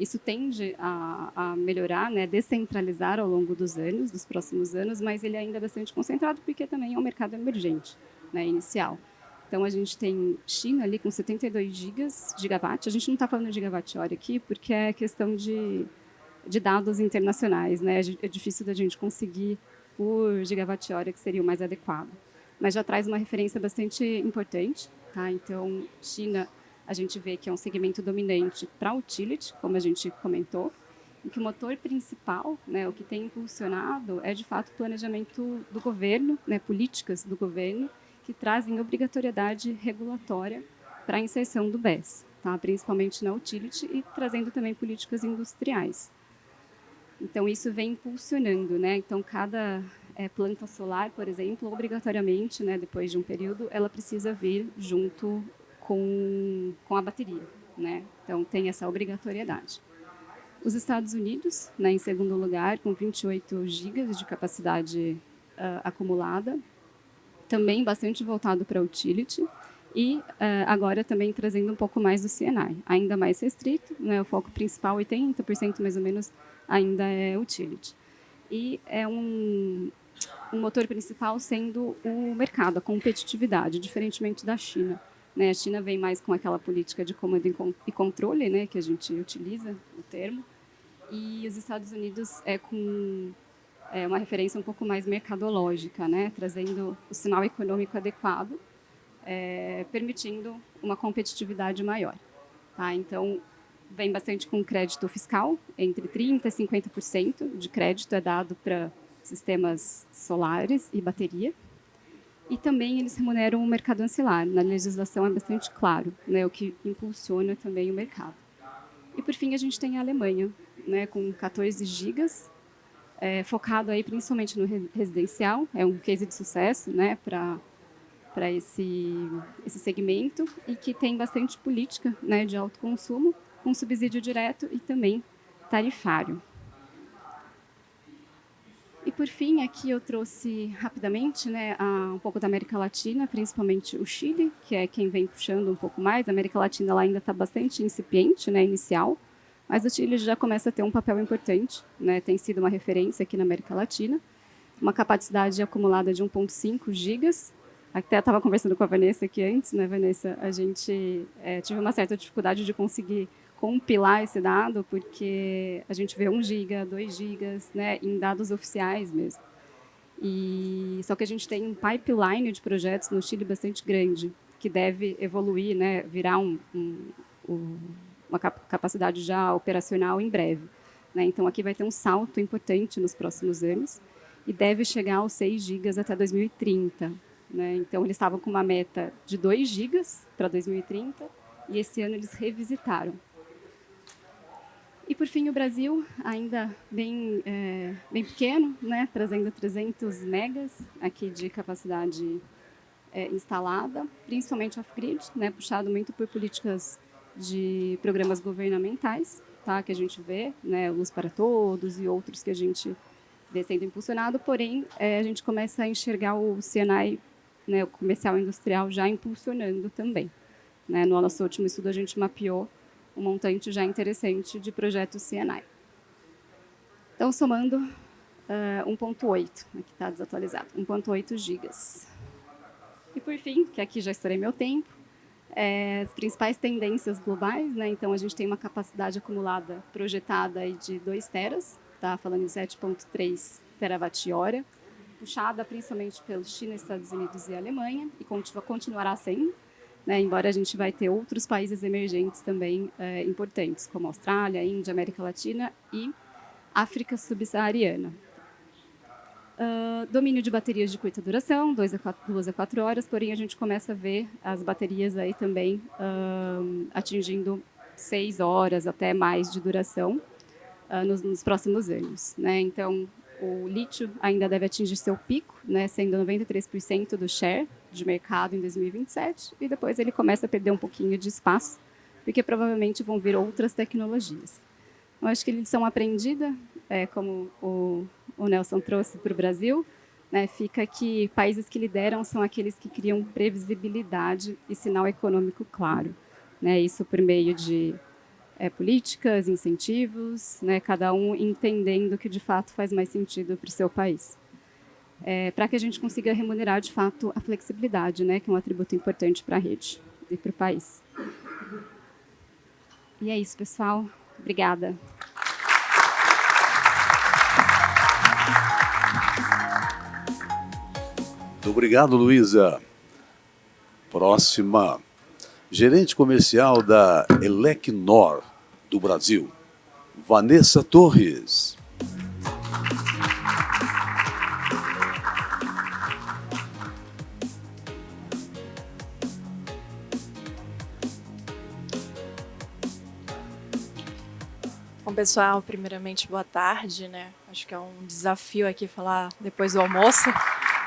Isso tende a melhorar, né, descentralizar ao longo dos anos, dos próximos anos, mas ele ainda é bastante concentrado porque também é um mercado emergente, né, inicial. Então, a gente tem China ali com 72 gigawatt. A gente não está falando de gigawatt-hora aqui porque é questão de dados internacionais. Né? É difícil da gente conseguir por gigawatt-hora que seria o mais adequado. Mas já traz uma referência bastante importante. Tá? Então, China, a gente vê que é um segmento dominante para utility, como a gente comentou, em que o motor principal, né, o que tem impulsionado, é de fato o planejamento do governo, né, políticas do governo, que trazem obrigatoriedade regulatória para a inserção do BES, tá, principalmente na utility e trazendo também políticas industriais. Então, isso vem impulsionando. Né? Então, cada planta solar, por exemplo, obrigatoriamente, né, depois de um período, ela precisa vir junto com a bateria. Né? Então, tem essa obrigatoriedade. Os Estados Unidos, né, em segundo lugar, com 28 gigas de capacidade acumulada. também bastante voltado para utility, e agora também trazendo um pouco mais do C&I, ainda mais restrito, né, o foco principal, 80% mais ou menos, ainda é utility. E é um motor principal sendo o mercado, a competitividade, diferentemente da China. Né, a China vem mais com aquela política de comando e controle, né, que a gente utiliza o termo, e os Estados Unidos é com uma referência um pouco mais mercadológica, né, trazendo o sinal econômico adequado, permitindo uma competitividade maior. Tá? Então, vem bastante com crédito fiscal, entre 30% e 50% de crédito é dado para sistemas solares e bateria. E também eles remuneram o mercado ancilar. Na legislação é bastante claro, né, o que impulsiona também o mercado. E, por fim, a gente tem a Alemanha, né, com 14 gigas, focado aí principalmente no residencial. É um case de sucesso, né, para esse segmento, e que tem bastante política, né, de alto consumo, com subsídio direto e também tarifário. E, por fim, aqui eu trouxe rapidamente, né, um pouco da América Latina, principalmente o Chile, que é quem vem puxando um pouco mais. A América Latina ela ainda está bastante incipiente, né, inicial, mas o Chile já começa a ter um papel importante, né, tem sido uma referência aqui na América Latina, uma capacidade acumulada de 1,5 gigas. Até estava conversando com a Vanessa aqui antes, né, Vanessa? A gente tive uma certa dificuldade de conseguir compilar esse dado, porque a gente vê 1 giga, 2 gigas, né, em dados oficiais mesmo. Só que a gente tem um pipeline de projetos no Chile bastante grande, que deve evoluir, né, virar uma capacidade já operacional em breve. Né? Então, aqui vai ter um salto importante nos próximos anos e deve chegar aos 6 gigas até 2030. Né? Então, eles estavam com uma meta de 2 gigas para 2030 e esse ano eles revisitaram. E, por fim, o Brasil, ainda bem pequeno, né? Trazendo 300 megas aqui de capacidade instalada, principalmente off-grid, né? Puxado muito por políticas de programas governamentais, tá? Que a gente vê, né? Luz para Todos e outros que a gente vê sendo impulsionado, porém, a gente começa a enxergar o C&I, né, o comercial industrial, já impulsionando também. Né? No nosso último estudo, a gente mapeou um montante já interessante de projetos C&I. Então, somando 1,8, aqui está desatualizado, 1,8 gigas. E, por fim, que aqui já estourei meu tempo, as principais tendências globais, né? Então, a gente tem uma capacidade acumulada projetada aí de 2 teras, tá? Falando em 7,3 terawatt-hora, puxada principalmente pelos China, Estados Unidos e Alemanha, e continuará sendo, né, embora a gente vai ter outros países emergentes também importantes, como Austrália, Índia, América Latina e África subsaariana. Domínio de baterias de curta duração, 2 a 4 horas, porém a gente começa a ver as baterias aí também atingindo 6 horas até mais de duração nos próximos anos. Né? Então, o lítio ainda deve atingir seu pico, né, sendo 93% do share de mercado em 2027, e depois ele começa a perder um pouquinho de espaço, porque provavelmente vão vir outras tecnologias. Eu acho que a lição aprendida, como o Nelson trouxe para o Brasil, né, fica que países que lideram são aqueles que criam previsibilidade e sinal econômico claro. Né, isso por meio de políticas, incentivos, né, cada um entendendo o que de fato faz mais sentido para o seu país. Para que a gente consiga remunerar de fato a flexibilidade, né, que é um atributo importante para a rede e para o país. E é isso, pessoal. Obrigada. Muito obrigado, Luísa. Próxima. Gerente comercial da Elecnor do Brasil, Vanessa Torres. Bom, pessoal, primeiramente, boa tarde, né? Acho que é um desafio aqui falar depois do almoço.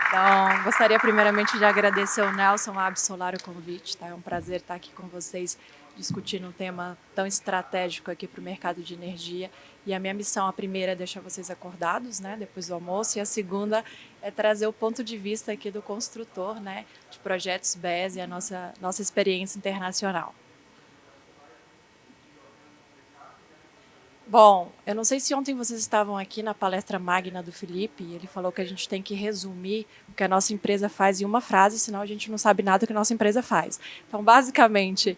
Então, gostaria primeiramente de agradecer ao Nelson Absolar o convite, tá? É um prazer estar aqui com vocês discutindo um tema tão estratégico aqui para o mercado de energia. E a minha missão, a primeira é deixar vocês acordados, né, depois do almoço, e a segunda é trazer o ponto de vista aqui do construtor, né, de projetos BES e a nossa experiência internacional. Bom, eu não sei se ontem vocês estavam aqui na palestra magna do Felipe, ele falou que a gente tem que resumir o que a nossa empresa faz em uma frase, senão a gente não sabe nada do que a nossa empresa faz. Então, basicamente,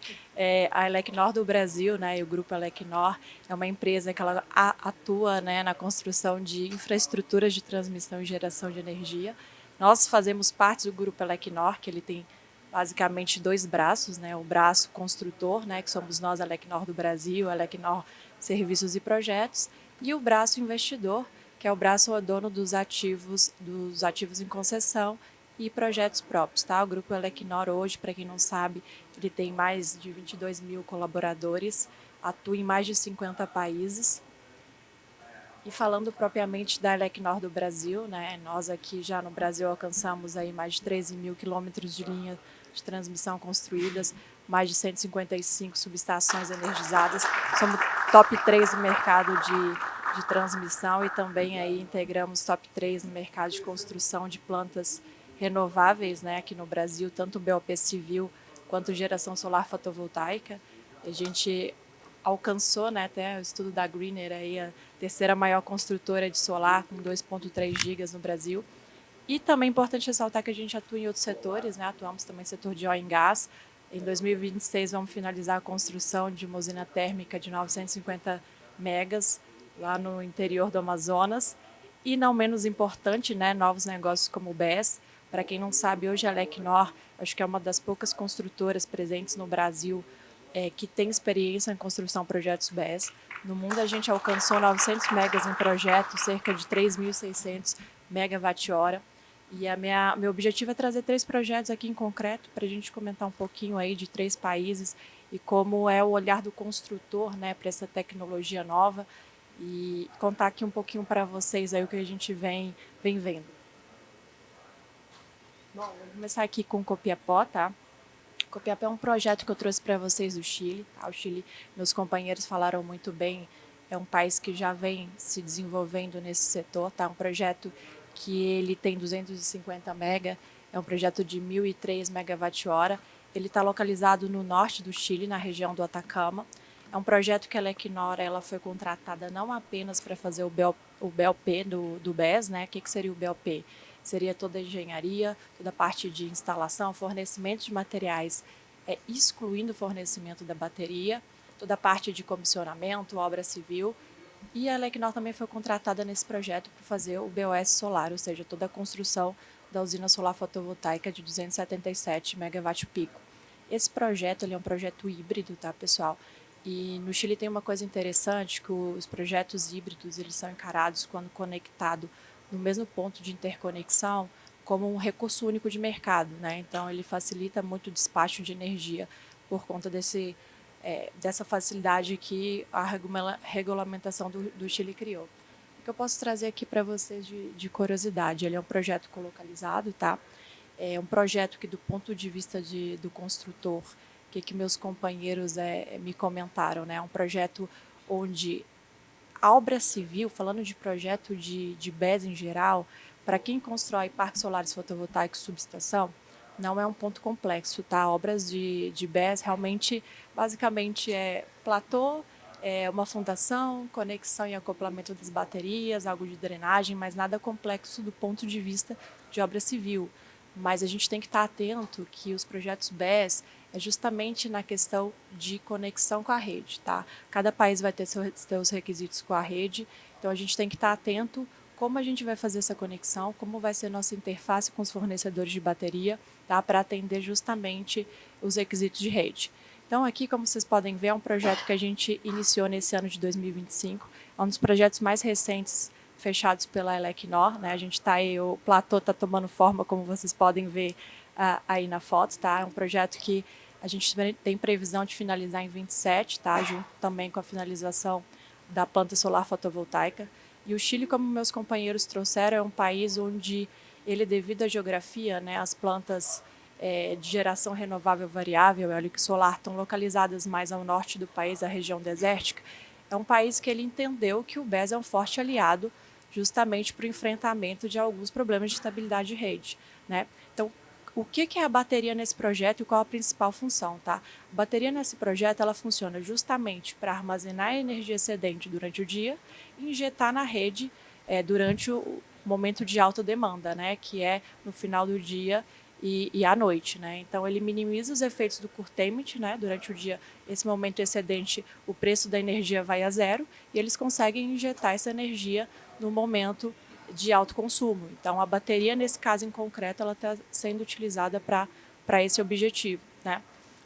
a Elecnor do Brasil, né, e o Grupo Elecnor, é uma empresa que ela atua, né, na construção de infraestruturas de transmissão e geração de energia. Nós fazemos parte do Grupo Elecnor, que ele tem basicamente 2 braços, né, o braço construtor, né, que somos nós, a Elecnor do Brasil, a Elecnor Serviços e Projetos, e o braço investidor, que é o braço dono dos ativos em concessão e projetos próprios. Tá? O Grupo Elecnor hoje, para quem não sabe, ele tem mais de 22 mil colaboradores, atua em mais de 50 países. E falando propriamente da Elecnor do Brasil, né, nós aqui já no Brasil alcançamos aí mais de 13 mil quilômetros de linha de transmissão construídas, mais de 155 subestações energizadas. Somos top 3 no mercado de transmissão e também aí integramos top 3 no mercado de construção de plantas renováveis, né, aqui no Brasil, tanto BOP civil quanto geração solar fotovoltaica. A gente alcançou, né, até o estudo da Greener, aí, a terceira maior construtora de solar, com 2,3 gigas no Brasil. E também é importante ressaltar que a gente atua em outros setores, né? Atuamos também no setor de óleo e gás. Em 2026 vamos finalizar a construção de uma usina térmica de 950 megas lá no interior do Amazonas. E não menos importante, né, novos negócios como o BES. Para quem não sabe, hoje a Elecnor, acho que é uma das poucas construtoras presentes no Brasil que tem experiência em construção de projetos BES. No mundo a gente alcançou 900 megas em projetos, cerca de 3.600 megawatt-hora. E meu objetivo é trazer 3 projetos aqui em concreto para a gente comentar um pouquinho aí de 3 países e como é o olhar do construtor, né, para essa tecnologia nova e contar aqui um pouquinho para vocês aí o que a gente vem vendo. Bom, vou começar aqui com o Copiapó, tá? Copiapó é um projeto que eu trouxe para vocês do Chile. Tá? O Chile, meus companheiros falaram muito bem, é um país que já vem se desenvolvendo nesse setor, tá? Um projeto que ele tem 250 mega, é um projeto de 1.003 megawatt-hora. Ele está localizado no norte do Chile, na região do Atacama. É um projeto que a Elecnor ela foi contratada não apenas para fazer o BOP do BES, né? O que seria o BOP? Seria toda a engenharia, toda a parte de instalação, fornecimento de materiais, excluindo o fornecimento da bateria, toda a parte de comissionamento, obra civil. E a Elecnor também foi contratada nesse projeto para fazer o BOS solar, ou seja, toda a construção da usina solar fotovoltaica de 277 megawatt-pico. Esse projeto ele é um projeto híbrido, tá, pessoal? E no Chile tem uma coisa interessante, que os projetos híbridos eles são encarados quando conectado no mesmo ponto de interconexão como um recurso único de mercado, né? Então ele facilita muito o despacho de energia por conta dessa facilidade que a regulamentação do Chile criou. O que eu posso trazer aqui para vocês de curiosidade, ele é um projeto colocalizado, tá? É um projeto que do ponto de vista do construtor, que meus companheiros me comentaram, né? É um projeto onde a obra civil, falando de projeto de BES em geral, para quem constrói parques solares fotovoltaicos subestação, não é um ponto complexo, tá? Obras de BES realmente, basicamente, platô, uma fundação, conexão e acoplamento das baterias, algo de drenagem, mas nada complexo do ponto de vista de obra civil. Mas a gente tem que estar atento que os projetos BES é justamente na questão de conexão com a rede, tá? Cada país vai ter seus requisitos com a rede, então a gente tem que estar atento como a gente vai fazer essa conexão, como vai ser nossa interface com os fornecedores de bateria, tá? Para atender justamente os requisitos de rede. Então aqui, como vocês podem ver, é um projeto que a gente iniciou nesse ano de 2025, é um dos projetos mais recentes fechados pela Elecnor, né? A gente está aí, o platô está tomando forma, como vocês podem ver aí na foto, tá? É um projeto que a gente tem previsão de finalizar em 27, tá? Junto também com a finalização da planta solar fotovoltaica. E o Chile, como meus companheiros trouxeram, é um país onde ele, devido à geografia, né, as plantas de geração renovável variável, eólica e solar, estão localizadas mais ao norte do país, a região desértica, é um país que ele entendeu que o BES é um forte aliado justamente para o enfrentamento de alguns problemas de estabilidade de rede, né? Então, o que é a bateria nesse projeto e qual a principal função, tá? A bateria nesse projeto, ela funciona justamente para armazenar energia excedente durante o dia e injetar na rede durante o momento de alta demanda, né? Que é no final do dia e à noite, né? Então, ele minimiza os efeitos do curtailment, né? Durante o dia, esse momento excedente, o preço da energia vai a zero e eles conseguem injetar essa energia no momento de alto consumo. Então, a bateria, nesse caso em concreto, ela está sendo utilizada para esse objetivo, né?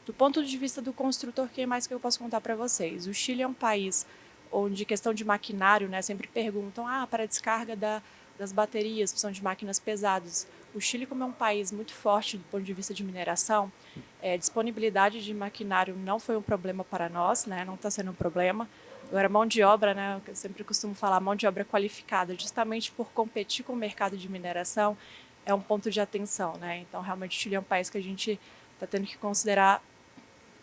Do ponto de vista do construtor, o que mais que eu posso contar para vocês? O Chile é um país onde questão de maquinário, né, sempre perguntam, para a descarga das baterias, precisam de máquinas pesadas. O Chile, como é um país muito forte do ponto de vista de mineração, disponibilidade de maquinário não foi um problema para nós, né, não está sendo um problema. Agora, mão de obra, né, eu sempre costumo falar, mão de obra qualificada, justamente por competir com o mercado de mineração, é um ponto de atenção, né? Então, realmente, o Chile é um país que a gente está tendo que considerar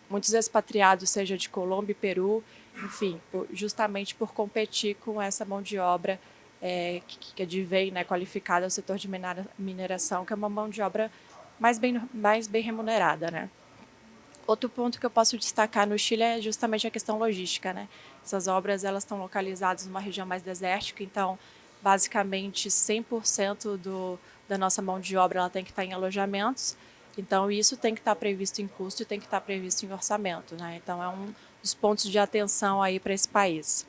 muitos expatriados, seja de Colômbia e Peru, enfim, justamente por competir com essa mão de obra que advém, né, qualificada ao setor de mineração, que é uma mão de obra mais bem remunerada, né? Outro ponto que eu posso destacar no Chile é justamente a questão logística, né? Essas obras, elas estão localizadas numa região mais desértica, então, basicamente, 100% da nossa mão de obra ela tem que estar em alojamentos, então isso tem que estar previsto em custo e tem que estar previsto em orçamento, né? Então, é um dos pontos de atenção aí para esse país.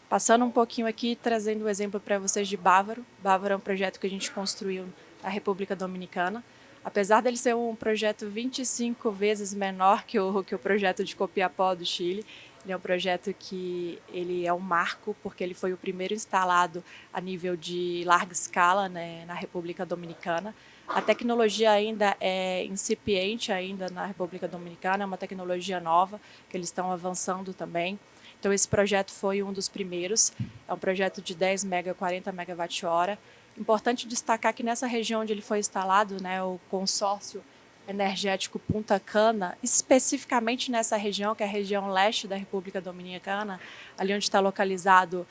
Passando um pouquinho aqui, trazendo um exemplo para vocês de Bávaro. Bávaro é um projeto que a gente construiu na República Dominicana. Apesar dele ser um projeto 25 vezes menor que o projeto de Copiapó do Chile, ele é um projeto que ele é um marco, porque ele foi o primeiro instalado a nível de larga escala, né, na República Dominicana. A tecnologia ainda é incipiente ainda na República Dominicana, é uma tecnologia nova, que eles estão avançando também. Então, esse projeto foi um dos primeiros, é um projeto de 10 mega, 40 megawatt-hora. Importante destacar que nessa região onde ele foi instalado, né, o consórcio energético Punta Cana, especificamente nessa região, que é a região leste da República Dominicana, ali onde está localizado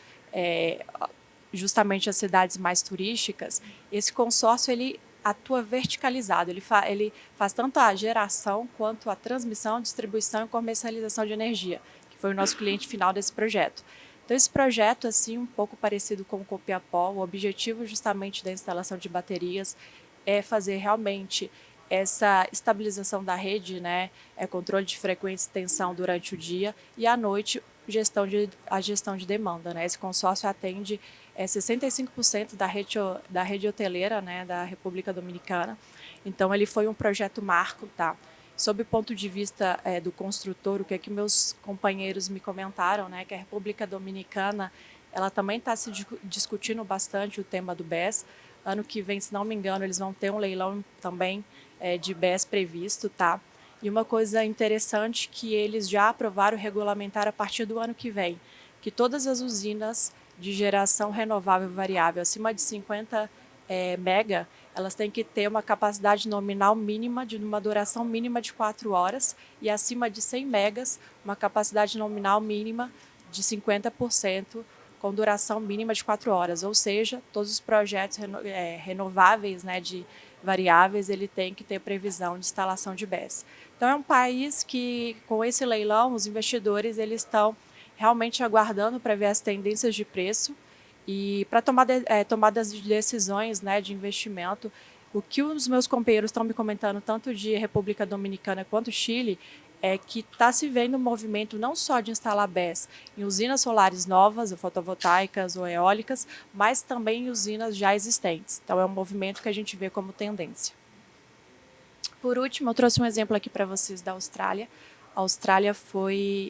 justamente as cidades mais turísticas, esse consórcio ele atua verticalizado, ele faz tanto a geração quanto a transmissão, distribuição e comercialização de energia, que foi o nosso cliente final desse projeto. Então, esse projeto, assim, um pouco parecido com o Copiapó, o objetivo justamente da instalação de baterias é fazer realmente essa estabilização da rede, né, controle de frequência e tensão durante o dia e à noite a gestão de demanda, né. Esse consórcio atende 65% da rede hoteleira, né, da República Dominicana. Então, ele foi um projeto marco, tá? Sob o ponto de vista do construtor, o que é que meus companheiros me comentaram, né, que a República Dominicana ela também está se discutindo bastante o tema do BES. Ano que vem, se não me engano, eles vão ter um leilão também de BES previsto, tá? E uma coisa interessante que eles já aprovaram regulamentar a partir do ano que vem, que todas as usinas de geração renovável variável acima de 50 mega, elas têm que ter uma capacidade nominal mínima de uma duração mínima de 4 horas e acima de 100 megas, uma capacidade nominal mínima de 50% com duração mínima de 4 horas, ou seja, todos os projetos renováveis, né, de variáveis, ele tem que ter previsão de instalação de BES. Então, é um país que, com esse leilão, os investidores eles estão realmente aguardando para ver as tendências de preço e para tomadas de decisões, né, de investimento. O que os meus companheiros estão me comentando, tanto de República Dominicana quanto Chile, é que está se vendo um movimento não só de instalar BES em usinas solares novas, ou fotovoltaicas ou eólicas, mas também em usinas já existentes. Então, é um movimento que a gente vê como tendência. Por último, eu trouxe um exemplo aqui para vocês da Austrália. A Austrália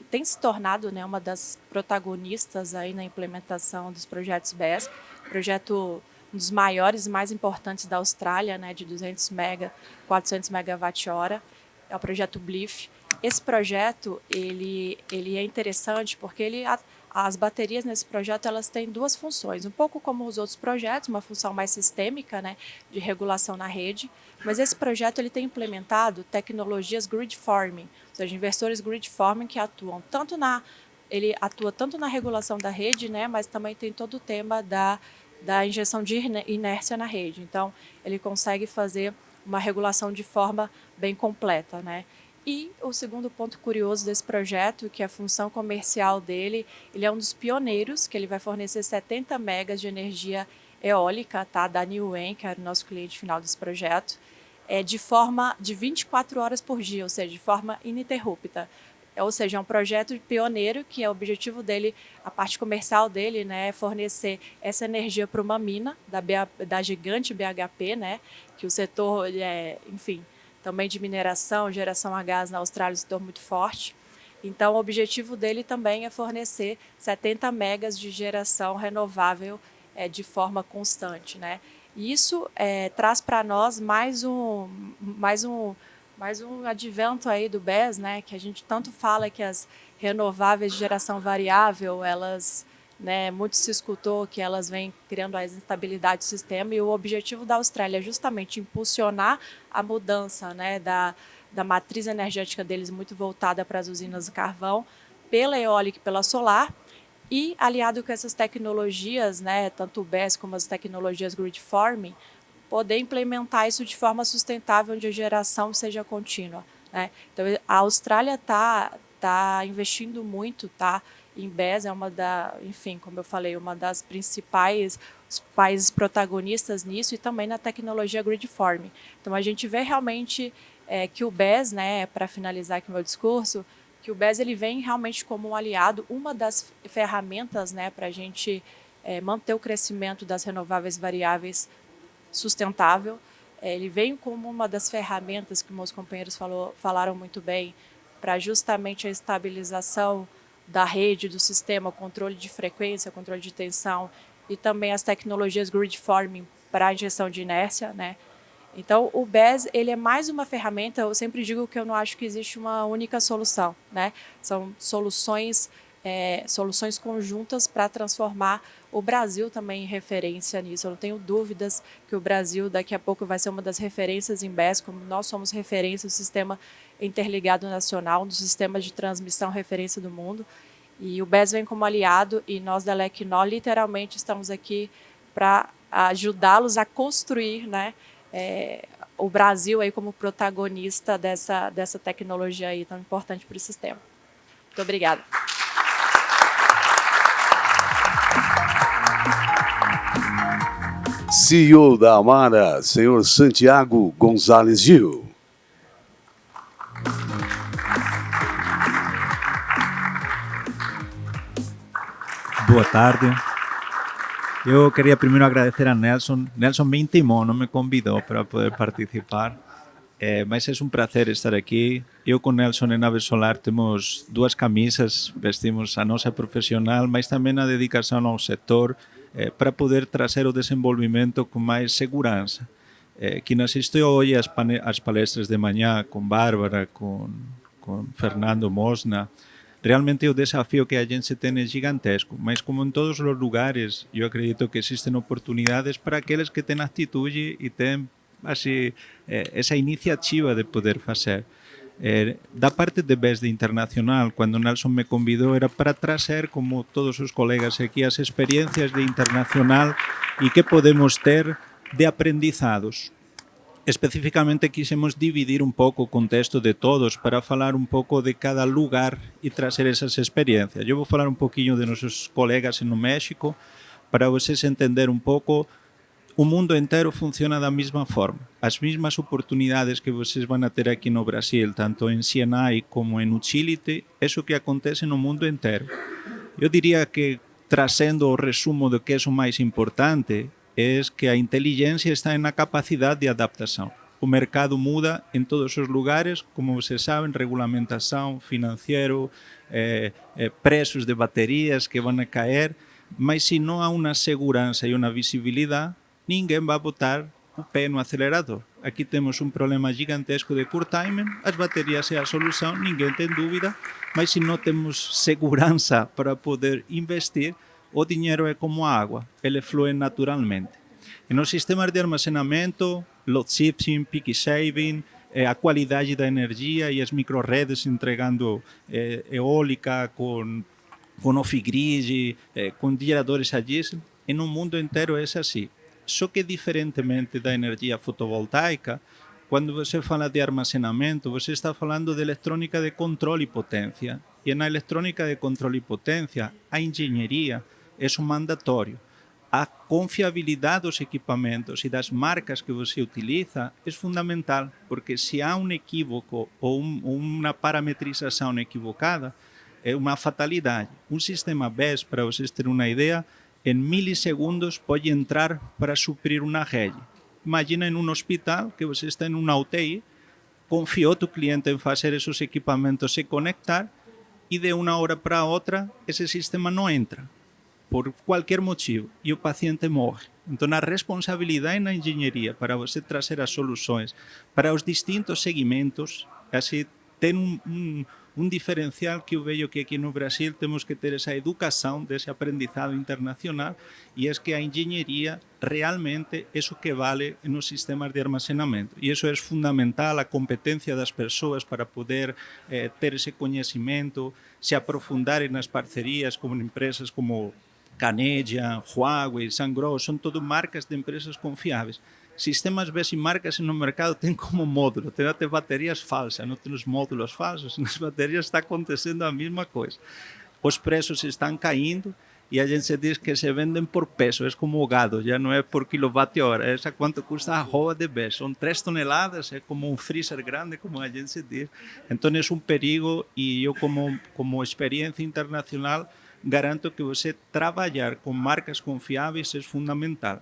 tem se tornado, né, uma das protagonistas aí na implementação dos projetos BES, projeto um dos maiores e mais importantes da Austrália, né, de 200 mega, 400 megawatt-hora, é o projeto BLIF. Esse projeto ele é interessante porque ele As baterias nesse projeto elas têm duas funções, um pouco como os outros projetos, uma função mais sistêmica, né, de regulação na rede, mas esse projeto ele tem implementado tecnologias grid forming, ou seja, inversores grid forming que atuam ele atua tanto na regulação da rede, né, mas também tem todo o tema da injeção de inércia na rede. Então, ele consegue fazer uma regulação de forma bem completa, né? E o segundo ponto curioso desse projeto, que é a função comercial dele, ele é um dos pioneiros, que ele vai fornecer 70 megas de energia eólica, tá, da Neoen, que era o nosso cliente final desse projeto, de forma de 24 horas por dia, ou seja, de forma ininterrupta. Ou seja, é um projeto pioneiro que o objetivo dele, a parte comercial dele, né, é fornecer essa energia para uma mina da gigante BHP, né, que o setor, enfim, também de mineração, geração a gás na Austrália é um setor muito forte. Então, o objetivo dele também é fornecer 70 megas de geração renovável de forma constante, né? E isso traz para nós mais um advento aí do BES, né? Que a gente tanto fala que as renováveis de geração variável, elas, né, muito se escutou que elas vêm criando a instabilidade do sistema, e o objetivo da Austrália é justamente impulsionar a mudança, né, da matriz energética deles muito voltada para as usinas de carvão, pela eólica e pela solar, e aliado com essas tecnologias, né, tanto o BES como as tecnologias grid forming, poder implementar isso de forma sustentável, onde a geração seja contínua, né? Então, a Austrália está investindo muito, tá? Em BES é enfim, como eu falei, uma das principais os países protagonistas nisso, e também na tecnologia grid forming. Então, a gente vê realmente que o BES, né, para finalizar aqui o meu discurso, que o BES ele vem realmente como um aliado, uma das ferramentas, né, para a gente manter o crescimento das renováveis variáveis sustentável. Ele vem como uma das ferramentas que meus companheiros falaram muito bem, para justamente a estabilização da rede, do sistema, controle de frequência, controle de tensão, e também as tecnologias grid forming para a injeção de inércia, né? Então, o BES ele é mais uma ferramenta. Eu sempre digo que eu não acho que existe uma única solução, né? São soluções conjuntas para transformar o Brasil também em referência nisso. Eu não tenho dúvidas que o Brasil daqui a pouco vai ser uma das referências em BES, como nós somos referência do sistema interligado nacional, um dos sistemas de transmissão referência do mundo. E o BES vem como aliado, e nós da Lequinol literalmente estamos aqui para ajudá-los a construir, né, o Brasil aí como protagonista dessa tecnologia aí tão importante para o sistema. Muito obrigada. CEO da Amara, senhor Santiago Gonzalez Gil. Boa tarde. Eu queria primeiro agradecer a Nelson. Nelson me intimou, não me convidou para poder participar, mas é um prazer estar aqui. Eu com Nelson em Nave Solar temos duas camisas, vestimos a nossa profissional, mas também a dedicação ao setor, para poder trazer o desenvolvimento com mais segurança. Quem assistiu hoje às palestras de manhã com Bárbara, com Fernando Mosna, realmente o desafio que a gente tem é gigantesco, mas como em todos os lugares, eu acredito que existem oportunidades para aqueles que têm atitude e têm assim, essa iniciativa de poder fazer. Da parte de BES de Internacional, quando Nelson me convidou, era para trazer, como todos os colegas aqui, as experiências de Internacional e que podemos ter de aprendizados. Especificamente quisemos dividir un pouco o contexto de todos para falar un pouco de cada lugar e trazer esas experiencias. Eu vou falar un poquinho de nosos colegas no México para vocês entender un pouco. O mundo inteiro funciona da mesma forma. As mesmas oportunidades que vocês vão ter aqui no Brasil, tanto em CNI como em Utility, é o que acontece no mundo inteiro. Eu diria que, trazendo o resumo do que é o mais importante, é que a inteligência está na capacidade de adaptação. O mercado muda em todos os lugares, como vocês sabem, regulamentação, financeiro, preços de baterias que vão cair, mas se não há uma segurança e uma visibilidade, ninguém vai botar o pé no acelerador. Aqui temos um problema gigantesco de curtailment, as baterias é a solução, ninguém tem dúvida, mas se não temos segurança para poder investir, o dinheiro é como a água, ele flui naturalmente. E nos sistemas de armazenamento, load shifting, peak shaving, a qualidade da energia e as microredes entregando eólica com off-grid, com geradores a diesel, e no mundo inteiro é assim. Só que diferentemente da energia fotovoltaica, quando você fala de armazenamento, você está falando de eletrônica de controle e potência. E na eletrônica de controle e potência, a engenharia é um mandatório. A confiabilidade dos equipamentos e das marcas que você utiliza é fundamental, porque se há um equívoco ou uma parametrização equivocada, é uma fatalidade. Um sistema BESS, para vocês terem uma ideia, em milissegundos pode entrar para suprir uma rede. Imagina em um hospital que você está em uma UTI, confiou tu cliente em fazer esses equipamentos se conectar e de uma hora para outra esse sistema não entra, por qualquer motivo, e o paciente morre. Então a responsabilidade na engenharia para você trazer as soluções para os distintos segmentos, assim, tem um diferencial que eu vejo que aqui no Brasil temos que ter essa educação, desse aprendizado internacional, e é que a engenharia realmente é o que vale nos sistemas de armazenamento. E isso é fundamental, a competência das pessoas para poder ter esse conhecimento, se aprofundarem nas parcerias com empresas como Canadian, Huawei, Sungrow, são todas marcas de empresas confiáveis. Sistemas BESS e marcas no mercado têm como módulo, tem até baterias falsas, não tem os módulos falsos, nas baterias está acontecendo a mesma coisa. Os preços estão caindo e a gente diz que se vendem por peso, é como o gado, já não é por quilowatt-hora, é quanto custa a arroba de BESS, são 3 toneladas, é como um freezer grande, como a gente diz. Então é um perigo e eu como experiência internacional garanto que você trabalhar com marcas confiáveis é fundamental.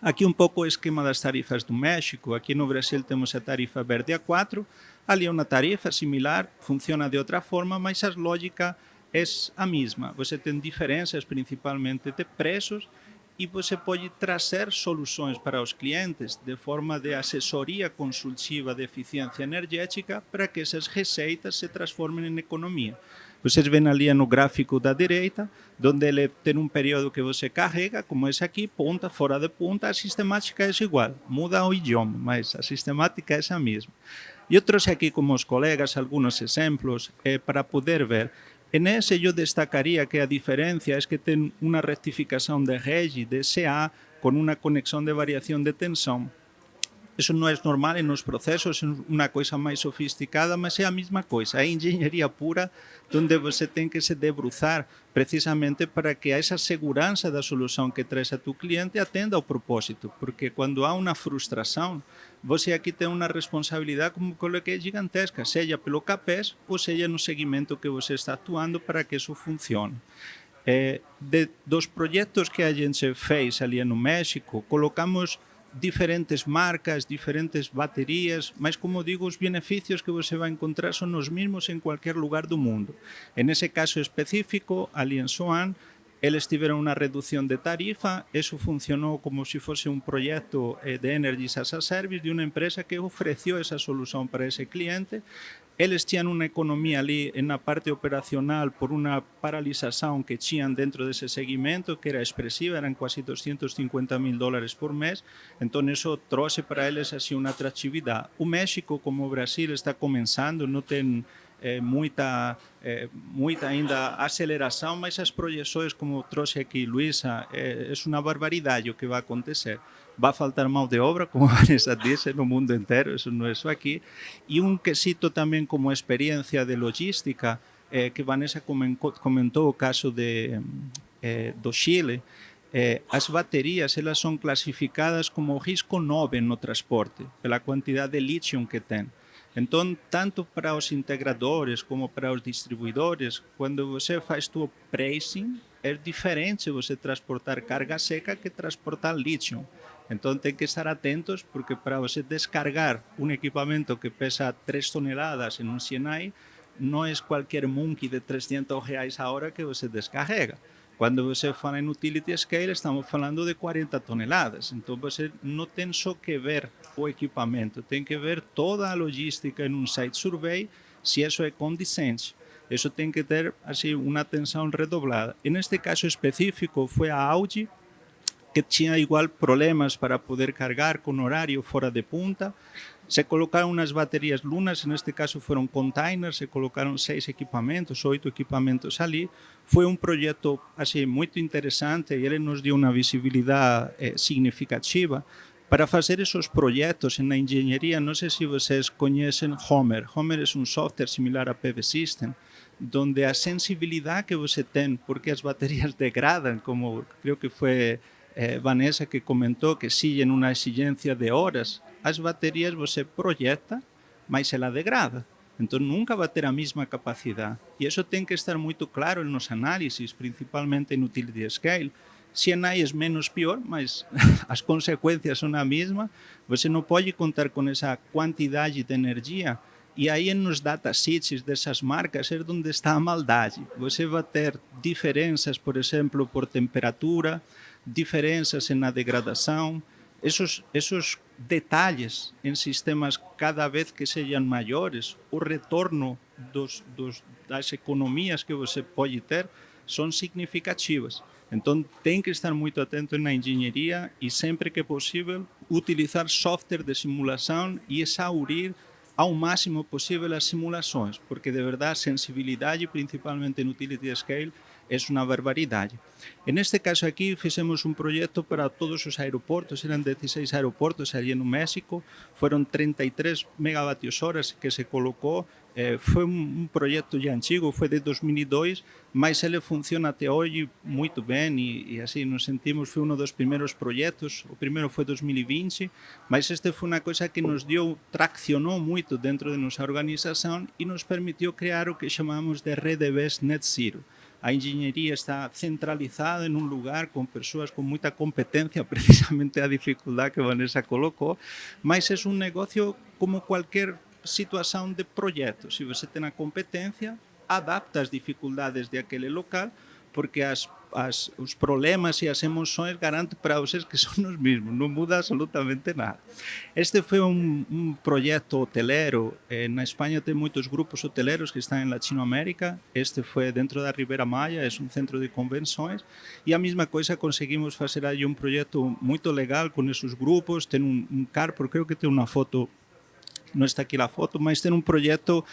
Aqui um pouco o esquema das tarifas do México. Aqui no Brasil temos a tarifa verde A4, ali é uma tarifa similar, funciona de outra forma, mas a lógica é a mesma. Você tem diferenças principalmente de preços e você pode trazer soluções para os clientes de forma de assessoria consultiva de eficiência energética para que essas receitas se transformem em economia. Vocês veem ali no gráfico da direita, onde ele tem um período que você carrega, como esse aqui, ponta, fora de ponta, a sistemática é igual, muda o idioma, mas a sistemática é a mesma. Eu trouxe aqui com meus colegas alguns exemplos para poder ver. Nesse eu destacaria que a diferença é que tem uma retificação de rede, de CA, com uma conexão de variação de tensão. Isso não é normal nos processos, é uma coisa mais sofisticada, mas é a mesma coisa. É engenharia pura, onde você tem que se debruçar precisamente para que essa segurança da solução que traz a tu cliente atenda ao propósito. Porque quando há uma frustração, você aqui tem uma responsabilidade, como coloquei, gigantesca, seja pelo CAPES ou seja no segmento que você está atuando para que isso funcione. Dos projetos que a gente fez ali no México, colocamos diferentes marcas, diferentes baterias, mas como digo, os benefícios que você vai encontrar são os mesmos em qualquer lugar do mundo. Nesse caso específico, ali em Swan, eles tiveram uma redução de tarifa, isso funcionou como se fosse um projeto de Energy as a Service de uma empresa que ofereceu essa solução para esse cliente. Eles tinham uma economia ali na parte operacional por uma paralisação que tinham dentro desse segmento, que era expressiva, eram quase $250,000 por mês, então isso trouxe para eles assim uma atratividade. O México, como o Brasil, está começando, não tem muita ainda aceleração, mas as projeções, como trouxe aqui Luísa, é uma barbaridade o que vai acontecer. Vai faltar mão de obra, como a Vanessa disse, no mundo inteiro, isso não é só aqui. E um quesito também como experiência de logística, que Vanessa comentou o caso do Chile, as baterias elas são classificadas como risco 9 no transporte, pela quantidade de lítio que tem. Então, tanto para os integradores como para os distribuidores, quando você faz o pricing, é diferente você transportar carga seca que transportar lítio. Então, tem que estar atentos, porque para você descargar um equipamento que pesa 3 toneladas em um Sinai, não é qualquer monkey de R$300 a hora que você descarrega. Quando você fala em utility scale, estamos falando de 40 toneladas. Então, você não tem só que ver o equipamento, tem que ver toda a logística em um site survey, se isso é condizente. Isso tem que ter assim, uma atenção redoblada. Neste caso específico, foi a Audi, que tinha igual problemas para poder cargar com horário fora de punta. Se colocaram umas baterias lunas, neste caso foram containers, se colocaram 6 equipamentos, 8 equipamentos ali. Foi um projeto assim, muito interessante e ele nos deu uma visibilidade significativa. Para fazer esses projetos na engenharia, não sei se vocês conhecem Homer. Homer é um software similar a PV System, onde a sensibilidade que você tem, porque as baterias degradam, como creio que foi Vanessa que comentou, que siguen uma exigência de horas, as baterias você projeta, mas ela degrada. Então nunca vai ter a mesma capacidade. E isso tem que estar muito claro nos análises, principalmente em utility scale. Se a é menos pior, mas as consequências são a mesma. Você não pode contar com essa quantidade de energia. E aí nos datasets dessas marcas é onde está a maldade. Você vai ter diferenças, por exemplo, por temperatura, diferenças na degradação. Esses detalhes em sistemas cada vez que sejam maiores, o retorno das economias que você pode ter são significativas. Então tem que estar muito atento na engenharia e sempre que possível utilizar software de simulação e exaurir ao máximo possível as simulações, porque de verdade a sensibilidade, principalmente no utility scale, é uma barbaridade. Neste caso aqui fizemos um projeto para todos os aeroportos, eram 16 aeroportos ali no México, foram 33 megawatts-horas que se colocou. Foi um projeto já antigo, foi de 2002, mas ele funciona até hoje muito bem e assim nos sentimos, foi um dos primeiros projetos, o primeiro foi 2020, mas este foi uma coisa que nos deu, traccionou muito dentro de nossa organização e nos permitiu criar o que chamamos de RDBs Net Zero. A engenharia está centralizada em um lugar com pessoas com muita competência, precisamente a dificuldade que a Vanessa colocou, mas é um negócio como qualquer situação de projeto. Se você tem a competência, adapta as dificuldades daquele local, porque os problemas e as emoções garantem para vocês que são os mesmos, não muda absolutamente nada. Este foi um projeto hoteleiro. Na Espanha tem muitos grupos hoteleiros que estão em Latinoamérica. Este foi dentro da Ribeira Maya, é um centro de convenções. E a mesma coisa, conseguimos fazer aí um projeto muito legal com esses grupos. Tem um carro, creio que tem uma foto. Não está aqui a foto, mas tem um projeto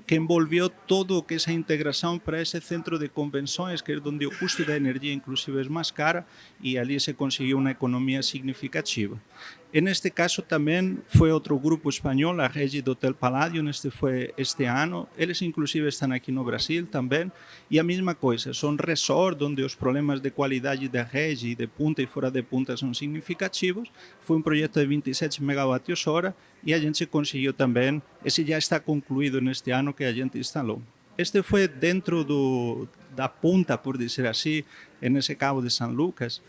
que envolveu todo o que essa integração para esse centro de convenções, que é onde o custo da energia inclusive é mais caro, e ali se conseguiu uma economia significativa. Neste caso também foi outro grupo espanhol, a Regi do Hotel Palladium, este foi este ano. Eles inclusive estão aqui no Brasil também, e a mesma coisa, são resorts onde os problemas de qualidade da rede, de punta e fora de punta, são significativos. Foi um projeto de 27 megawatts-hora e a gente conseguiu também, esse já está concluído neste ano que a gente instalou. Este foi dentro da punta, por dizer assim, nesse Cabo de São Lucas,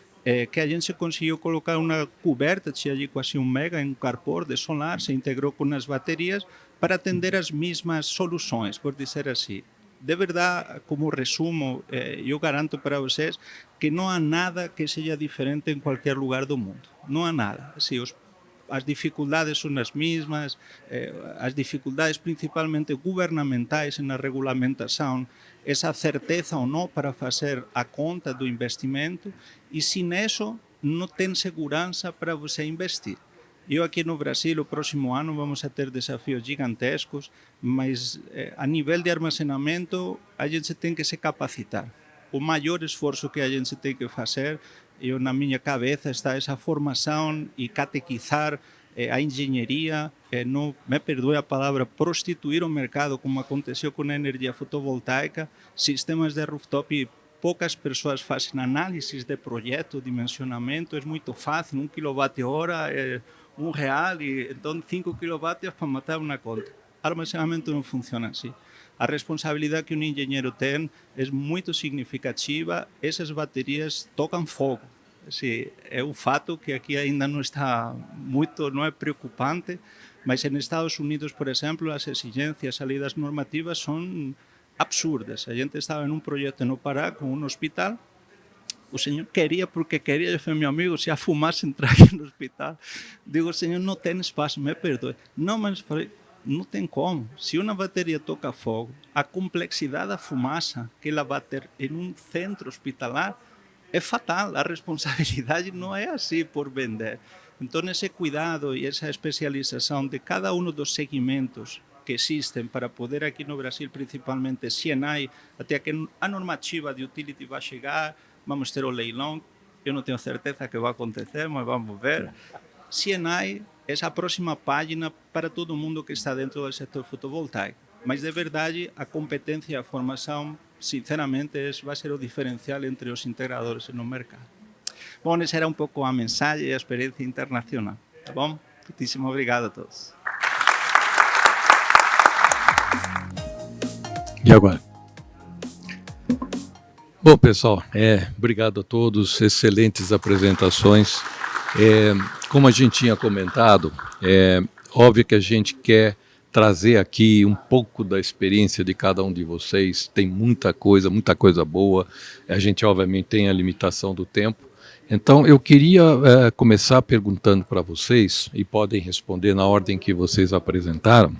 que a gente conseguiu colocar uma coberta, tinha ali quase 1 mega em um carport de solar, se integrou com as baterias para atender as mesmas soluções, por dizer assim. De verdade, como resumo, eu garanto para vocês que não há nada que seja diferente em qualquer lugar do mundo. Não há nada. Assim, as dificuldades são as mesmas, as dificuldades principalmente governamentais na regulamentação, essa certeza ou não para fazer a conta do investimento, e sem isso não tem segurança para você investir. Eu aqui no Brasil, o próximo ano, vamos a ter desafios gigantescos, mas a nível de armazenamento a gente tem que se capacitar. O maior esforço que a gente tem que fazer, na minha cabeça está essa formação e catequizar a engenharia, não me perdoe a palavra, prostituir o mercado, como aconteceu com a energia fotovoltaica, sistemas de rooftop. Poucas pessoas fazem análises de projeto, dimensionamento, é muito fácil, 1 kWh é R$1, e então 5 kW para matar uma conta. Armazenamento não funciona assim. A responsabilidade que um engenheiro tem é muito significativa. Essas baterias tocam fogo. Assim, é um fato que aqui ainda não está muito, não é preocupante, mas nos Estados Unidos, por exemplo, as exigências, as leis normativas são absurdas. A gente estava em um projeto no Pará com um hospital o senhor queria porque queria. Eu falei, meu amigo, se a fumaça entrar aqui no hospital, digo, senhor, não tem espaço, me perdoe. Não, mas falei, não tem como. Se uma bateria toca fogo, a complexidade da fumaça que ela vai ter em um centro hospitalar é fatal. A responsabilidade não é assim por vender. Então, esse cuidado e essa especialização de cada um dos segmentos que existem para poder aqui no Brasil, principalmente, CNI, até que a normativa de utility vai chegar, vamos ter o leilão, eu não tenho certeza que vai acontecer, mas vamos ver. CNI é a próxima página para todo mundo que está dentro do setor fotovoltaico. Mas, de verdade, a competência e a formação, sinceramente, vai ser o diferencial entre os integradores no mercado. Bom, essa era um pouco a mensagem e a experiência internacional. Tá bom? Muitíssimo obrigado a todos. E agora? Bom, pessoal, obrigado a todos, excelentes apresentações. Como a gente tinha comentado, óbvio que a gente quer trazer aqui um pouco da experiência de cada um de vocês. Tem muita coisa boa. A gente, obviamente, tem a limitação do tempo. Então, eu queria começar perguntando para vocês, e podem responder na ordem que vocês apresentaram,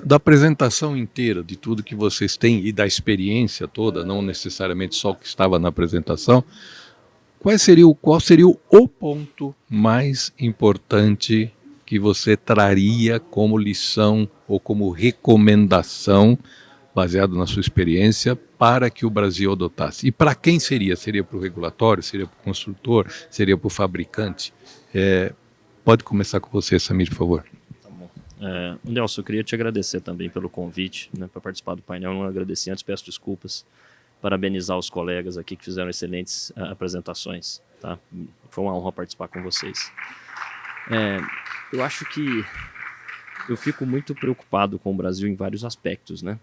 da apresentação inteira, de tudo que vocês têm e da experiência toda, não necessariamente só o que estava na apresentação, qual seria o ponto mais importante que você traria como lição ou como recomendação, baseado na sua experiência, para que o Brasil adotasse? E para quem seria? Seria para o regulatório? Seria para o construtor? Seria para o fabricante? Pode começar com você, Samir, por favor. Nelson, eu queria te agradecer também pelo convite, né, para participar do painel. Eu não agradeci antes, peço desculpas. Parabenizar os colegas aqui que fizeram excelentes apresentações. Tá? Foi uma honra participar com vocês. Eu acho que eu fico muito preocupado com o Brasil em vários aspectos, né?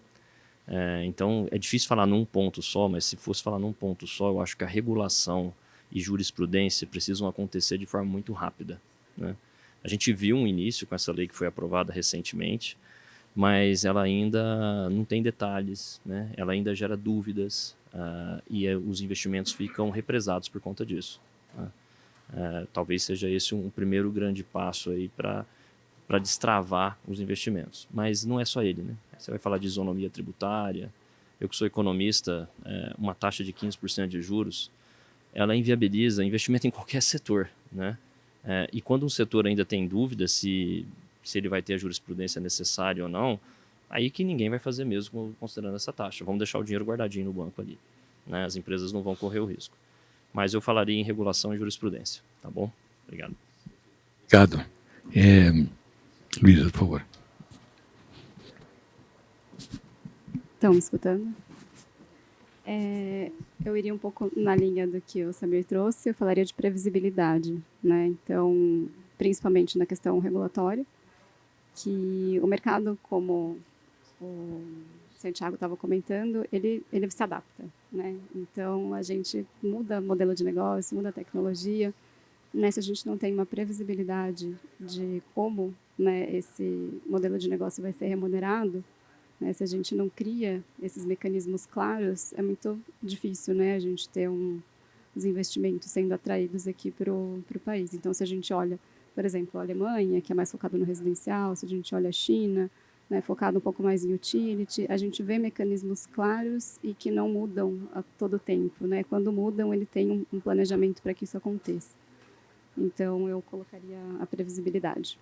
Então, é difícil falar num ponto só, mas se fosse falar num ponto só, eu acho que a regulação e jurisprudência precisam acontecer de forma muito rápida, né? A gente viu um início com essa lei que foi aprovada recentemente, mas ela ainda não tem detalhes, né? Ela ainda gera dúvidas e os investimentos ficam represados por conta disso, né? Talvez seja esse um primeiro grande passo aí para destravar os investimentos. Mas não é só ele, né? Você vai falar de isonomia tributária. Eu que sou economista, uma taxa de 15% de juros, ela inviabiliza investimento em qualquer setor, né? E quando um setor ainda tem dúvida se ele vai ter a jurisprudência necessária ou não, aí que ninguém vai fazer mesmo considerando essa taxa. Vamos deixar o dinheiro guardadinho no banco ali, né? As empresas não vão correr o risco. Mas eu falaria em regulação e jurisprudência, tá bom? Obrigado. Obrigado. Luísa, por favor. Estão me escutando? Eu iria um pouco na linha do que o Samir trouxe. Eu falaria de previsibilidade, né? Então, principalmente na questão regulatória, que o mercado, como o Santiago estava comentando, ele se adapta, né? Então, a gente muda modelo de negócio, muda tecnologia, né? Se a gente não tem uma previsibilidade de como, né, esse modelo de negócio vai ser remunerado, né, se a gente não cria esses mecanismos claros, é muito difícil, né, a gente ter os investimentos sendo atraídos aqui para o país. Então, se a gente olha, por exemplo, a Alemanha, que é mais focado no residencial, se a gente olha a China, né, focado um pouco mais em utility, a gente vê mecanismos claros e que não mudam a todo tempo, né? Quando mudam, ele tem um planejamento para que isso aconteça. Então, eu colocaria a previsibilidade.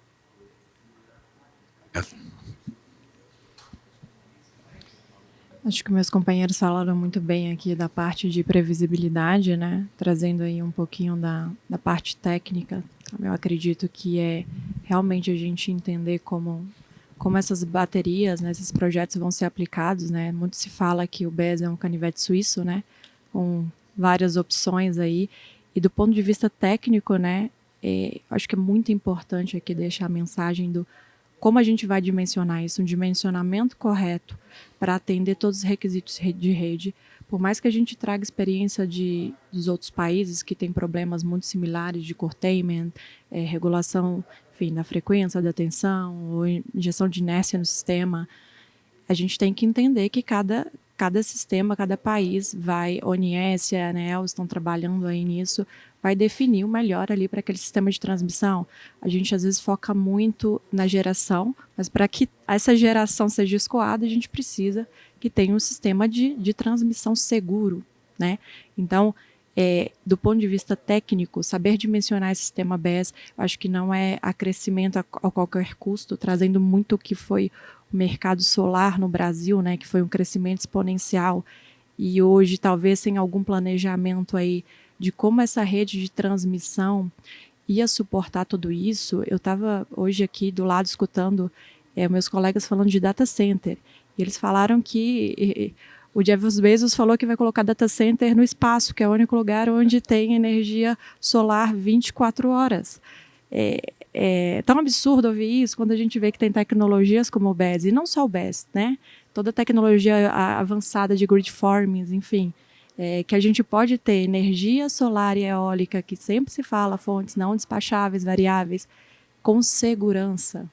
Acho que meus companheiros falaram muito bem aqui da parte de previsibilidade, né? Trazendo aí um pouquinho da parte técnica. Eu acredito que é realmente a gente entender como essas baterias, né, esses projetos vão ser aplicados, né? Muito se fala que o BES é um canivete suíço, né? Com várias opções aí. E do ponto de vista técnico, né? Acho que é muito importante aqui deixar a mensagem do como a gente vai dimensionar isso, um dimensionamento correto para atender todos os requisitos de rede. Por mais que a gente traga experiência dos outros países que têm problemas muito similares de curtailment, regulação, enfim, da frequência, da tensão, ou injeção de inércia no sistema, a gente tem que entender que cada sistema, cada país vai, a ONS e a ANEEL estão trabalhando aí nisso, vai definir o melhor ali para aquele sistema de transmissão. A gente às vezes foca muito na geração, mas para que essa geração seja escoada, a gente precisa que tenha um sistema de transmissão seguro, né? Então, do ponto de vista técnico, saber dimensionar esse sistema BESS, eu acho que não é acrescimento a qualquer custo, trazendo muito o que foi o mercado solar no Brasil, né, que foi um crescimento exponencial, e hoje talvez sem algum planejamento aí de como essa rede de transmissão ia suportar tudo isso. Eu estava hoje aqui do lado escutando meus colegas falando de data center, e eles falaram que o Jeff Bezos falou que vai colocar data center no espaço, que é o único lugar onde tem energia solar 24 horas. É tão absurdo ouvir isso quando a gente vê que tem tecnologias como o BESS, e não só o BESS, né? Toda a tecnologia avançada de grid forming, enfim, que a gente pode ter energia solar e eólica, que sempre se fala, fontes não despacháveis, variáveis, com segurança,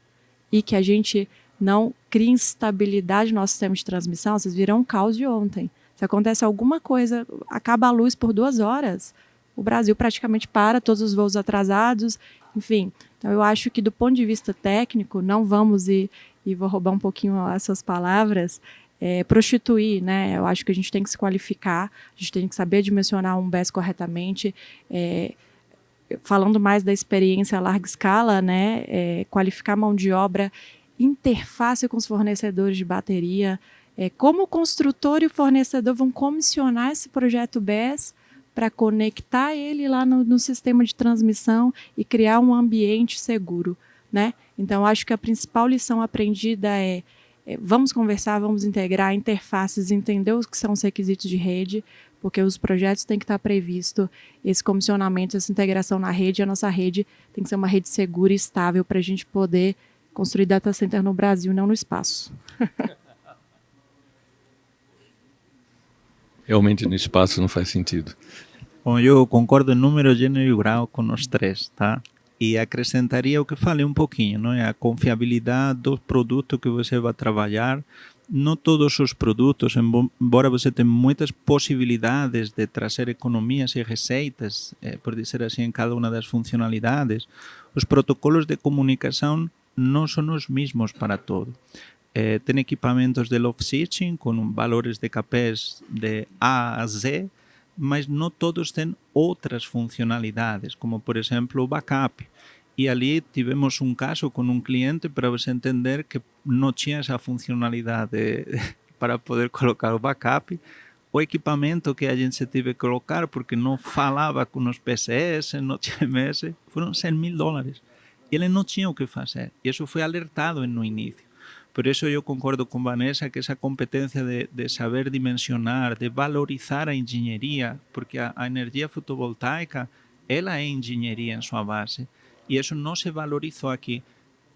e que a gente não cria instabilidade no nosso sistema de transmissão. Vocês viram um caos de ontem. Se acontece alguma coisa, acaba a luz por 2 horas, o Brasil praticamente para, todos os voos atrasados, enfim. Então, eu acho que do ponto de vista técnico, não vamos, e vou roubar um pouquinho as suas palavras, prostituir, né? Eu acho que a gente tem que se qualificar, a gente tem que saber dimensionar um BESS corretamente, falando mais da experiência a larga escala, né? Qualificar a mão de obra, interface com os fornecedores de bateria, como o construtor e o fornecedor vão comissionar esse projeto BESS para conectar ele lá no sistema de transmissão e criar um ambiente seguro, né? Então, acho que a principal lição aprendida vamos conversar, vamos integrar interfaces, entender os que são os requisitos de rede, porque os projetos têm que estar previsto esse comissionamento, essa integração na rede. A nossa rede tem que ser uma rede segura e estável para a gente poder construir data center no Brasil, não no espaço. Realmente no espaço não faz sentido. Bom, eu concordo em número, gênero e grau com os três, tá? E acrescentaria o que falei um pouquinho, não é? A confiabilidade do produto que você vai trabalhar. Não todos os produtos, embora você tenha muitas possibilidades de trazer economias e receitas, por dizer assim, em cada uma das funcionalidades, os protocolos de comunicação não são os mesmos para todo. Tem equipamentos de love switching com valores de KPIs de A a Z, mas não todos têm outras funcionalidades, como por exemplo o backup. E ali tivemos um caso com um cliente para você entender que não tinha essa funcionalidade para poder colocar o backup. O equipamento que a gente teve que colocar, porque não falava com os PCS, no TMS, foram $100.000. E ele não tinha o que fazer. E isso foi alertado no início. Por isso eu concordo com Vanessa que essa competência de saber dimensionar, de valorizar a engenharia, porque a energia fotovoltaica, ela é engenharia em sua base, e isso não se valorizou aqui.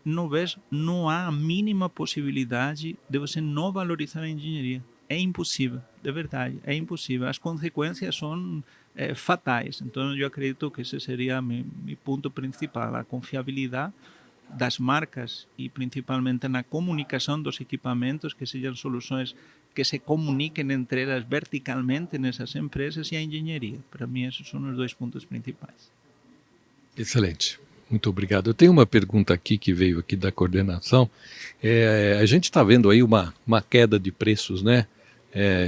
Não há a mínima possibilidade de você não valorizar a engenharia. É impossível, de verdade, é impossível. As consequências são fatais. Então eu acredito que esse seria meu ponto principal, a confiabilidade das marcas e principalmente na comunicação dos equipamentos, que sejam soluções que se comuniquem entre elas verticalmente nessas empresas, e a engenharia. Para mim, esses são os 2 pontos principais. Excelente. Muito obrigado. Eu tenho uma pergunta aqui que veio aqui da coordenação. A gente está vendo aí uma queda de preços, né?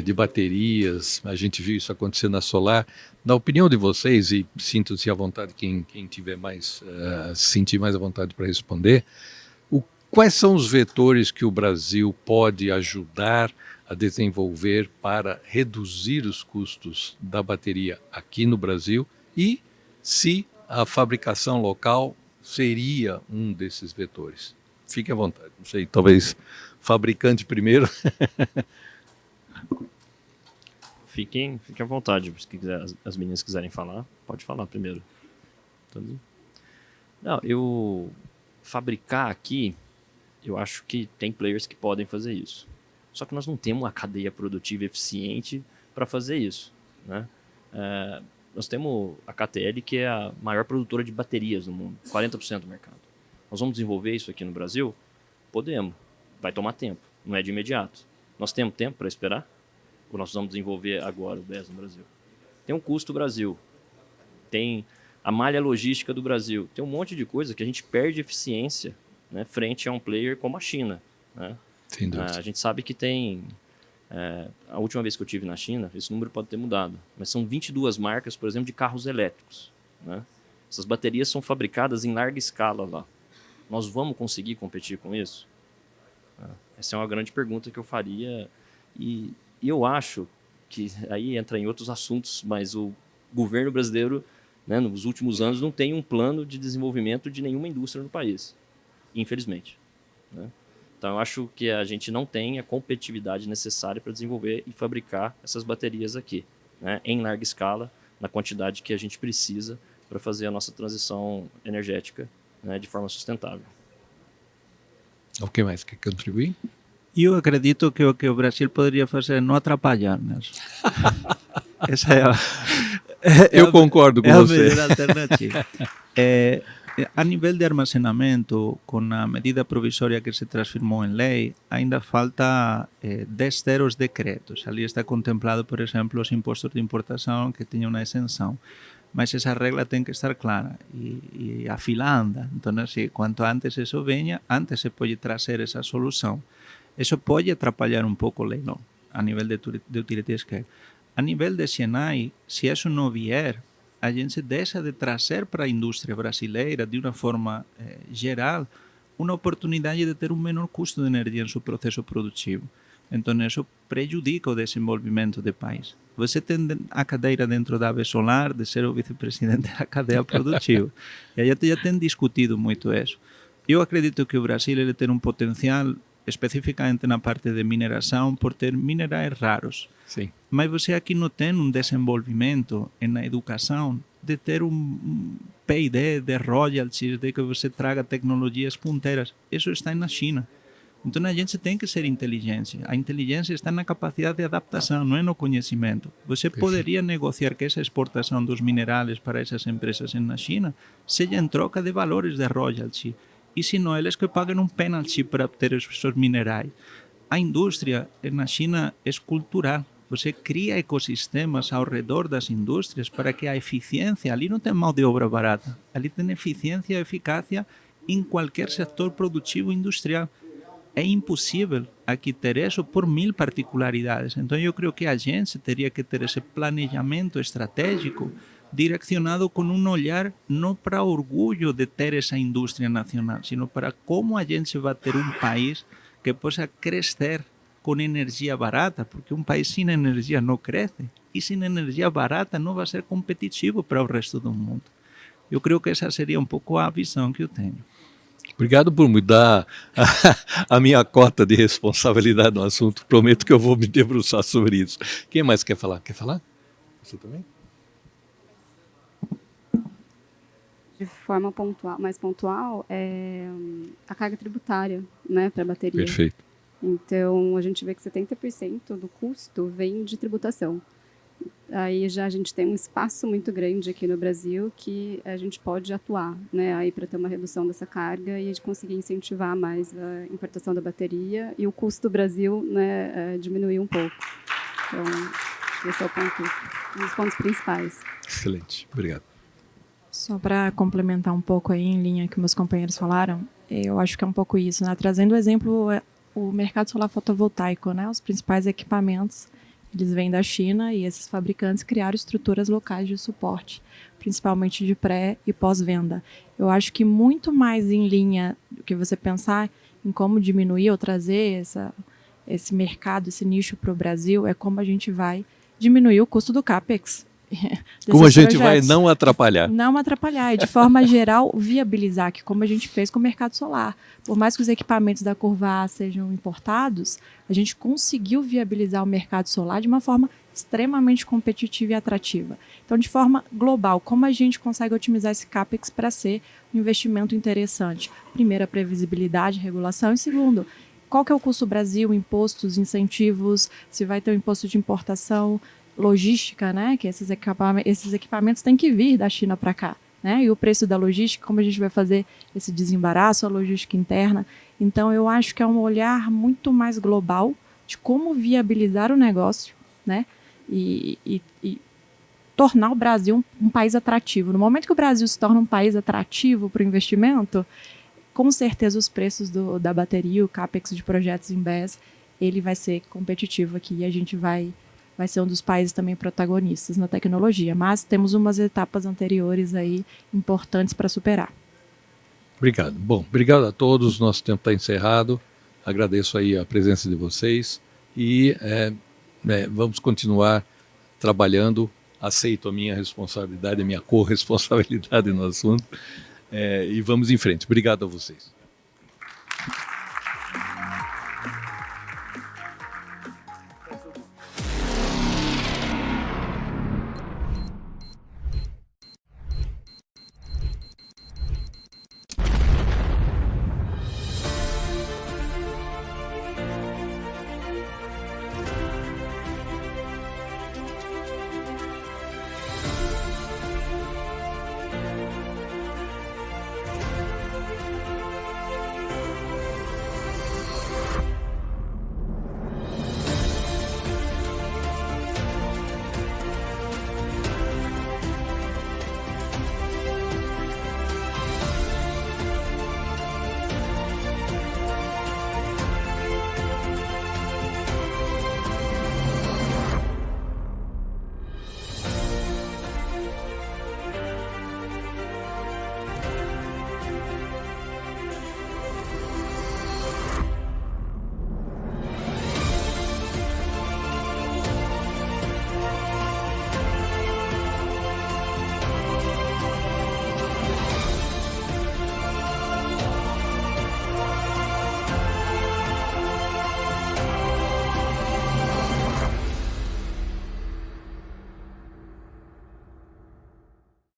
De baterias, a gente viu isso acontecer na solar. Na opinião de vocês, e sintam-se à vontade, quem tiver mais, sentir mais à vontade para responder, quais são os vetores que o Brasil pode ajudar a desenvolver para reduzir os custos da bateria aqui no Brasil, e se a fabricação local seria um desses vetores? Fique à vontade, não sei, talvez fabricante primeiro. Fiquem à vontade, se as meninas quiserem falar, pode falar primeiro. Não, fabricar aqui, eu acho que tem players que podem fazer isso. Só que nós não temos uma cadeia produtiva eficiente para fazer isso, né? Nós temos a KTL, que é a maior produtora de baterias no mundo, 40% do mercado. Nós vamos desenvolver isso aqui no Brasil? Podemos. Vai tomar tempo, não é de imediato. Nós temos tempo para esperar? Ou nós vamos desenvolver agora o BES no Brasil? Tem um custo do Brasil, tem a malha logística do Brasil, tem um monte de coisa que a gente perde eficiência, né, frente a um player como a China. Né? Sem dúvida. A gente sabe que tem... a última vez que eu estive na China, esse número pode ter mudado, mas são 22 marcas, por exemplo, de carros elétricos. Né? Essas baterias são fabricadas em larga escala lá. Nós vamos conseguir competir com isso? Essa é uma grande pergunta que eu faria, e eu acho que aí entra em outros assuntos, mas o governo brasileiro, né, nos últimos anos, não tem um plano de desenvolvimento de nenhuma indústria no país, infelizmente. Né? Então, eu acho que a gente não tem a competitividade necessária para desenvolver e fabricar essas baterias aqui, né, em larga escala, na quantidade que a gente precisa para fazer a nossa transição energética, né, de forma sustentável. O que mais quer contribuir? Eu acredito que o que o Brasil poderia fazer é não atrapalhar, Nelson. Essa Eu concordo com é a você. melhor alternativa. A nível de armazenamento, com a medida provisória que se transformou em lei, ainda falta ter os decretos. Ali está contemplado, por exemplo, os impostos de importação que tinham uma isenção. Mas essa regra tem que estar clara e a fila anda. Então, assim, quanto antes isso venha, antes se pode trazer essa solução. Isso pode atrapalhar um pouco o leilão a nível de utility scale. A nível de Senai, se isso não vier, a gente deixa de trazer para a indústria brasileira, de uma forma geral, uma oportunidade de ter um menor custo de energia em seu processo produtivo. Então, isso prejudica o desenvolvimento do país. Você tem a cadeira dentro da AVE Solar de ser o vice-presidente da cadeia produtiva. E a gente já tem discutido muito isso. Eu acredito que o Brasil ele tem um potencial, especificamente na parte de mineração, por ter minerais raros. Sim. Mas você aqui não tem um desenvolvimento na educação de ter um P&D de royalties, de que você traga tecnologias ponteiras. Isso está na China. Então a gente tem que ser inteligente. A inteligência está na capacidade de adaptação, não é no conhecimento. Você poderia negociar que essa exportação dos minerais para essas empresas na China seja em troca de valores de royalty. E se não, eles que paguem um penalty para ter esses minerais. A indústria na China é cultural. Você cria ecossistemas ao redor das indústrias para que a eficiência, ali não tem mão de obra barata, ali tem eficiência e eficácia em qualquer setor produtivo industrial. É impossível aqui ter isso por 1000 particularidades. Então, eu creio que a gente teria que ter esse planejamento estratégico direcionado com um olhar não para orgulho de ter essa indústria nacional, sino para como a gente vai ter um país que possa crescer com energia barata, porque um país sem energia não cresce, e sem energia barata não vai ser competitivo para o resto do mundo. Eu creio que essa seria um pouco a visão que eu tenho. Obrigado por mudar a minha cota de responsabilidade no assunto. Prometo que eu vou me debruçar sobre isso. Quem mais quer falar? Quer falar? Você também? De forma mais pontual, a carga tributária, né, para a bateria. Perfeito. Então, a gente vê que 70% do custo vem de tributação. Aí já a gente tem um espaço muito grande aqui no Brasil que a gente pode atuar, né, aí para ter uma redução dessa carga e a gente conseguir incentivar mais a importação da bateria e o custo do Brasil, né, diminuir um pouco. Então, esse é o ponto, um dos pontos principais. Excelente, obrigado. Só para complementar um pouco aí em linha que meus companheiros falaram, eu acho que é um pouco isso, né? Trazendo o exemplo, o mercado solar fotovoltaico, né? Os principais equipamentos, eles vêm da China e esses fabricantes criaram estruturas locais de suporte, principalmente de pré e pós-venda. Eu acho que muito mais em linha do que você pensar em como diminuir ou trazer esse mercado, esse nicho para o Brasil, é como a gente vai diminuir o custo do CAPEX. Como a gente vai não atrapalhar. Não atrapalhar e, de forma geral, viabilizar, que como a gente fez com o mercado solar. Por mais que os equipamentos da Curva A sejam importados, a gente conseguiu viabilizar o mercado solar de uma forma extremamente competitiva e atrativa. Então, de forma global, como a gente consegue otimizar esse CAPEX para ser um investimento interessante? Primeiro, a previsibilidade, regulação. E segundo, qual que é o custo do Brasil, impostos, incentivos, se vai ter um imposto de importação, logística, né, que esses equipamentos têm que vir da China para cá, né, e o preço da logística, como a gente vai fazer esse desembaraço, a logística interna. Então, eu acho que é um olhar muito mais global de como viabilizar o negócio, né? E tornar o Brasil um país atrativo. No momento que o Brasil se torna um país atrativo para o investimento, com certeza os preços da bateria, o capex de projetos em BES, ele vai ser competitivo aqui e a gente vai ser um dos países também protagonistas na tecnologia. Mas temos umas etapas anteriores aí importantes para superar. Obrigado. Bom, obrigado a todos. Nosso tempo está encerrado. Agradeço aí a presença de vocês e vamos continuar trabalhando. Aceito a minha responsabilidade, a minha corresponsabilidade no assunto e vamos em frente. Obrigado a vocês.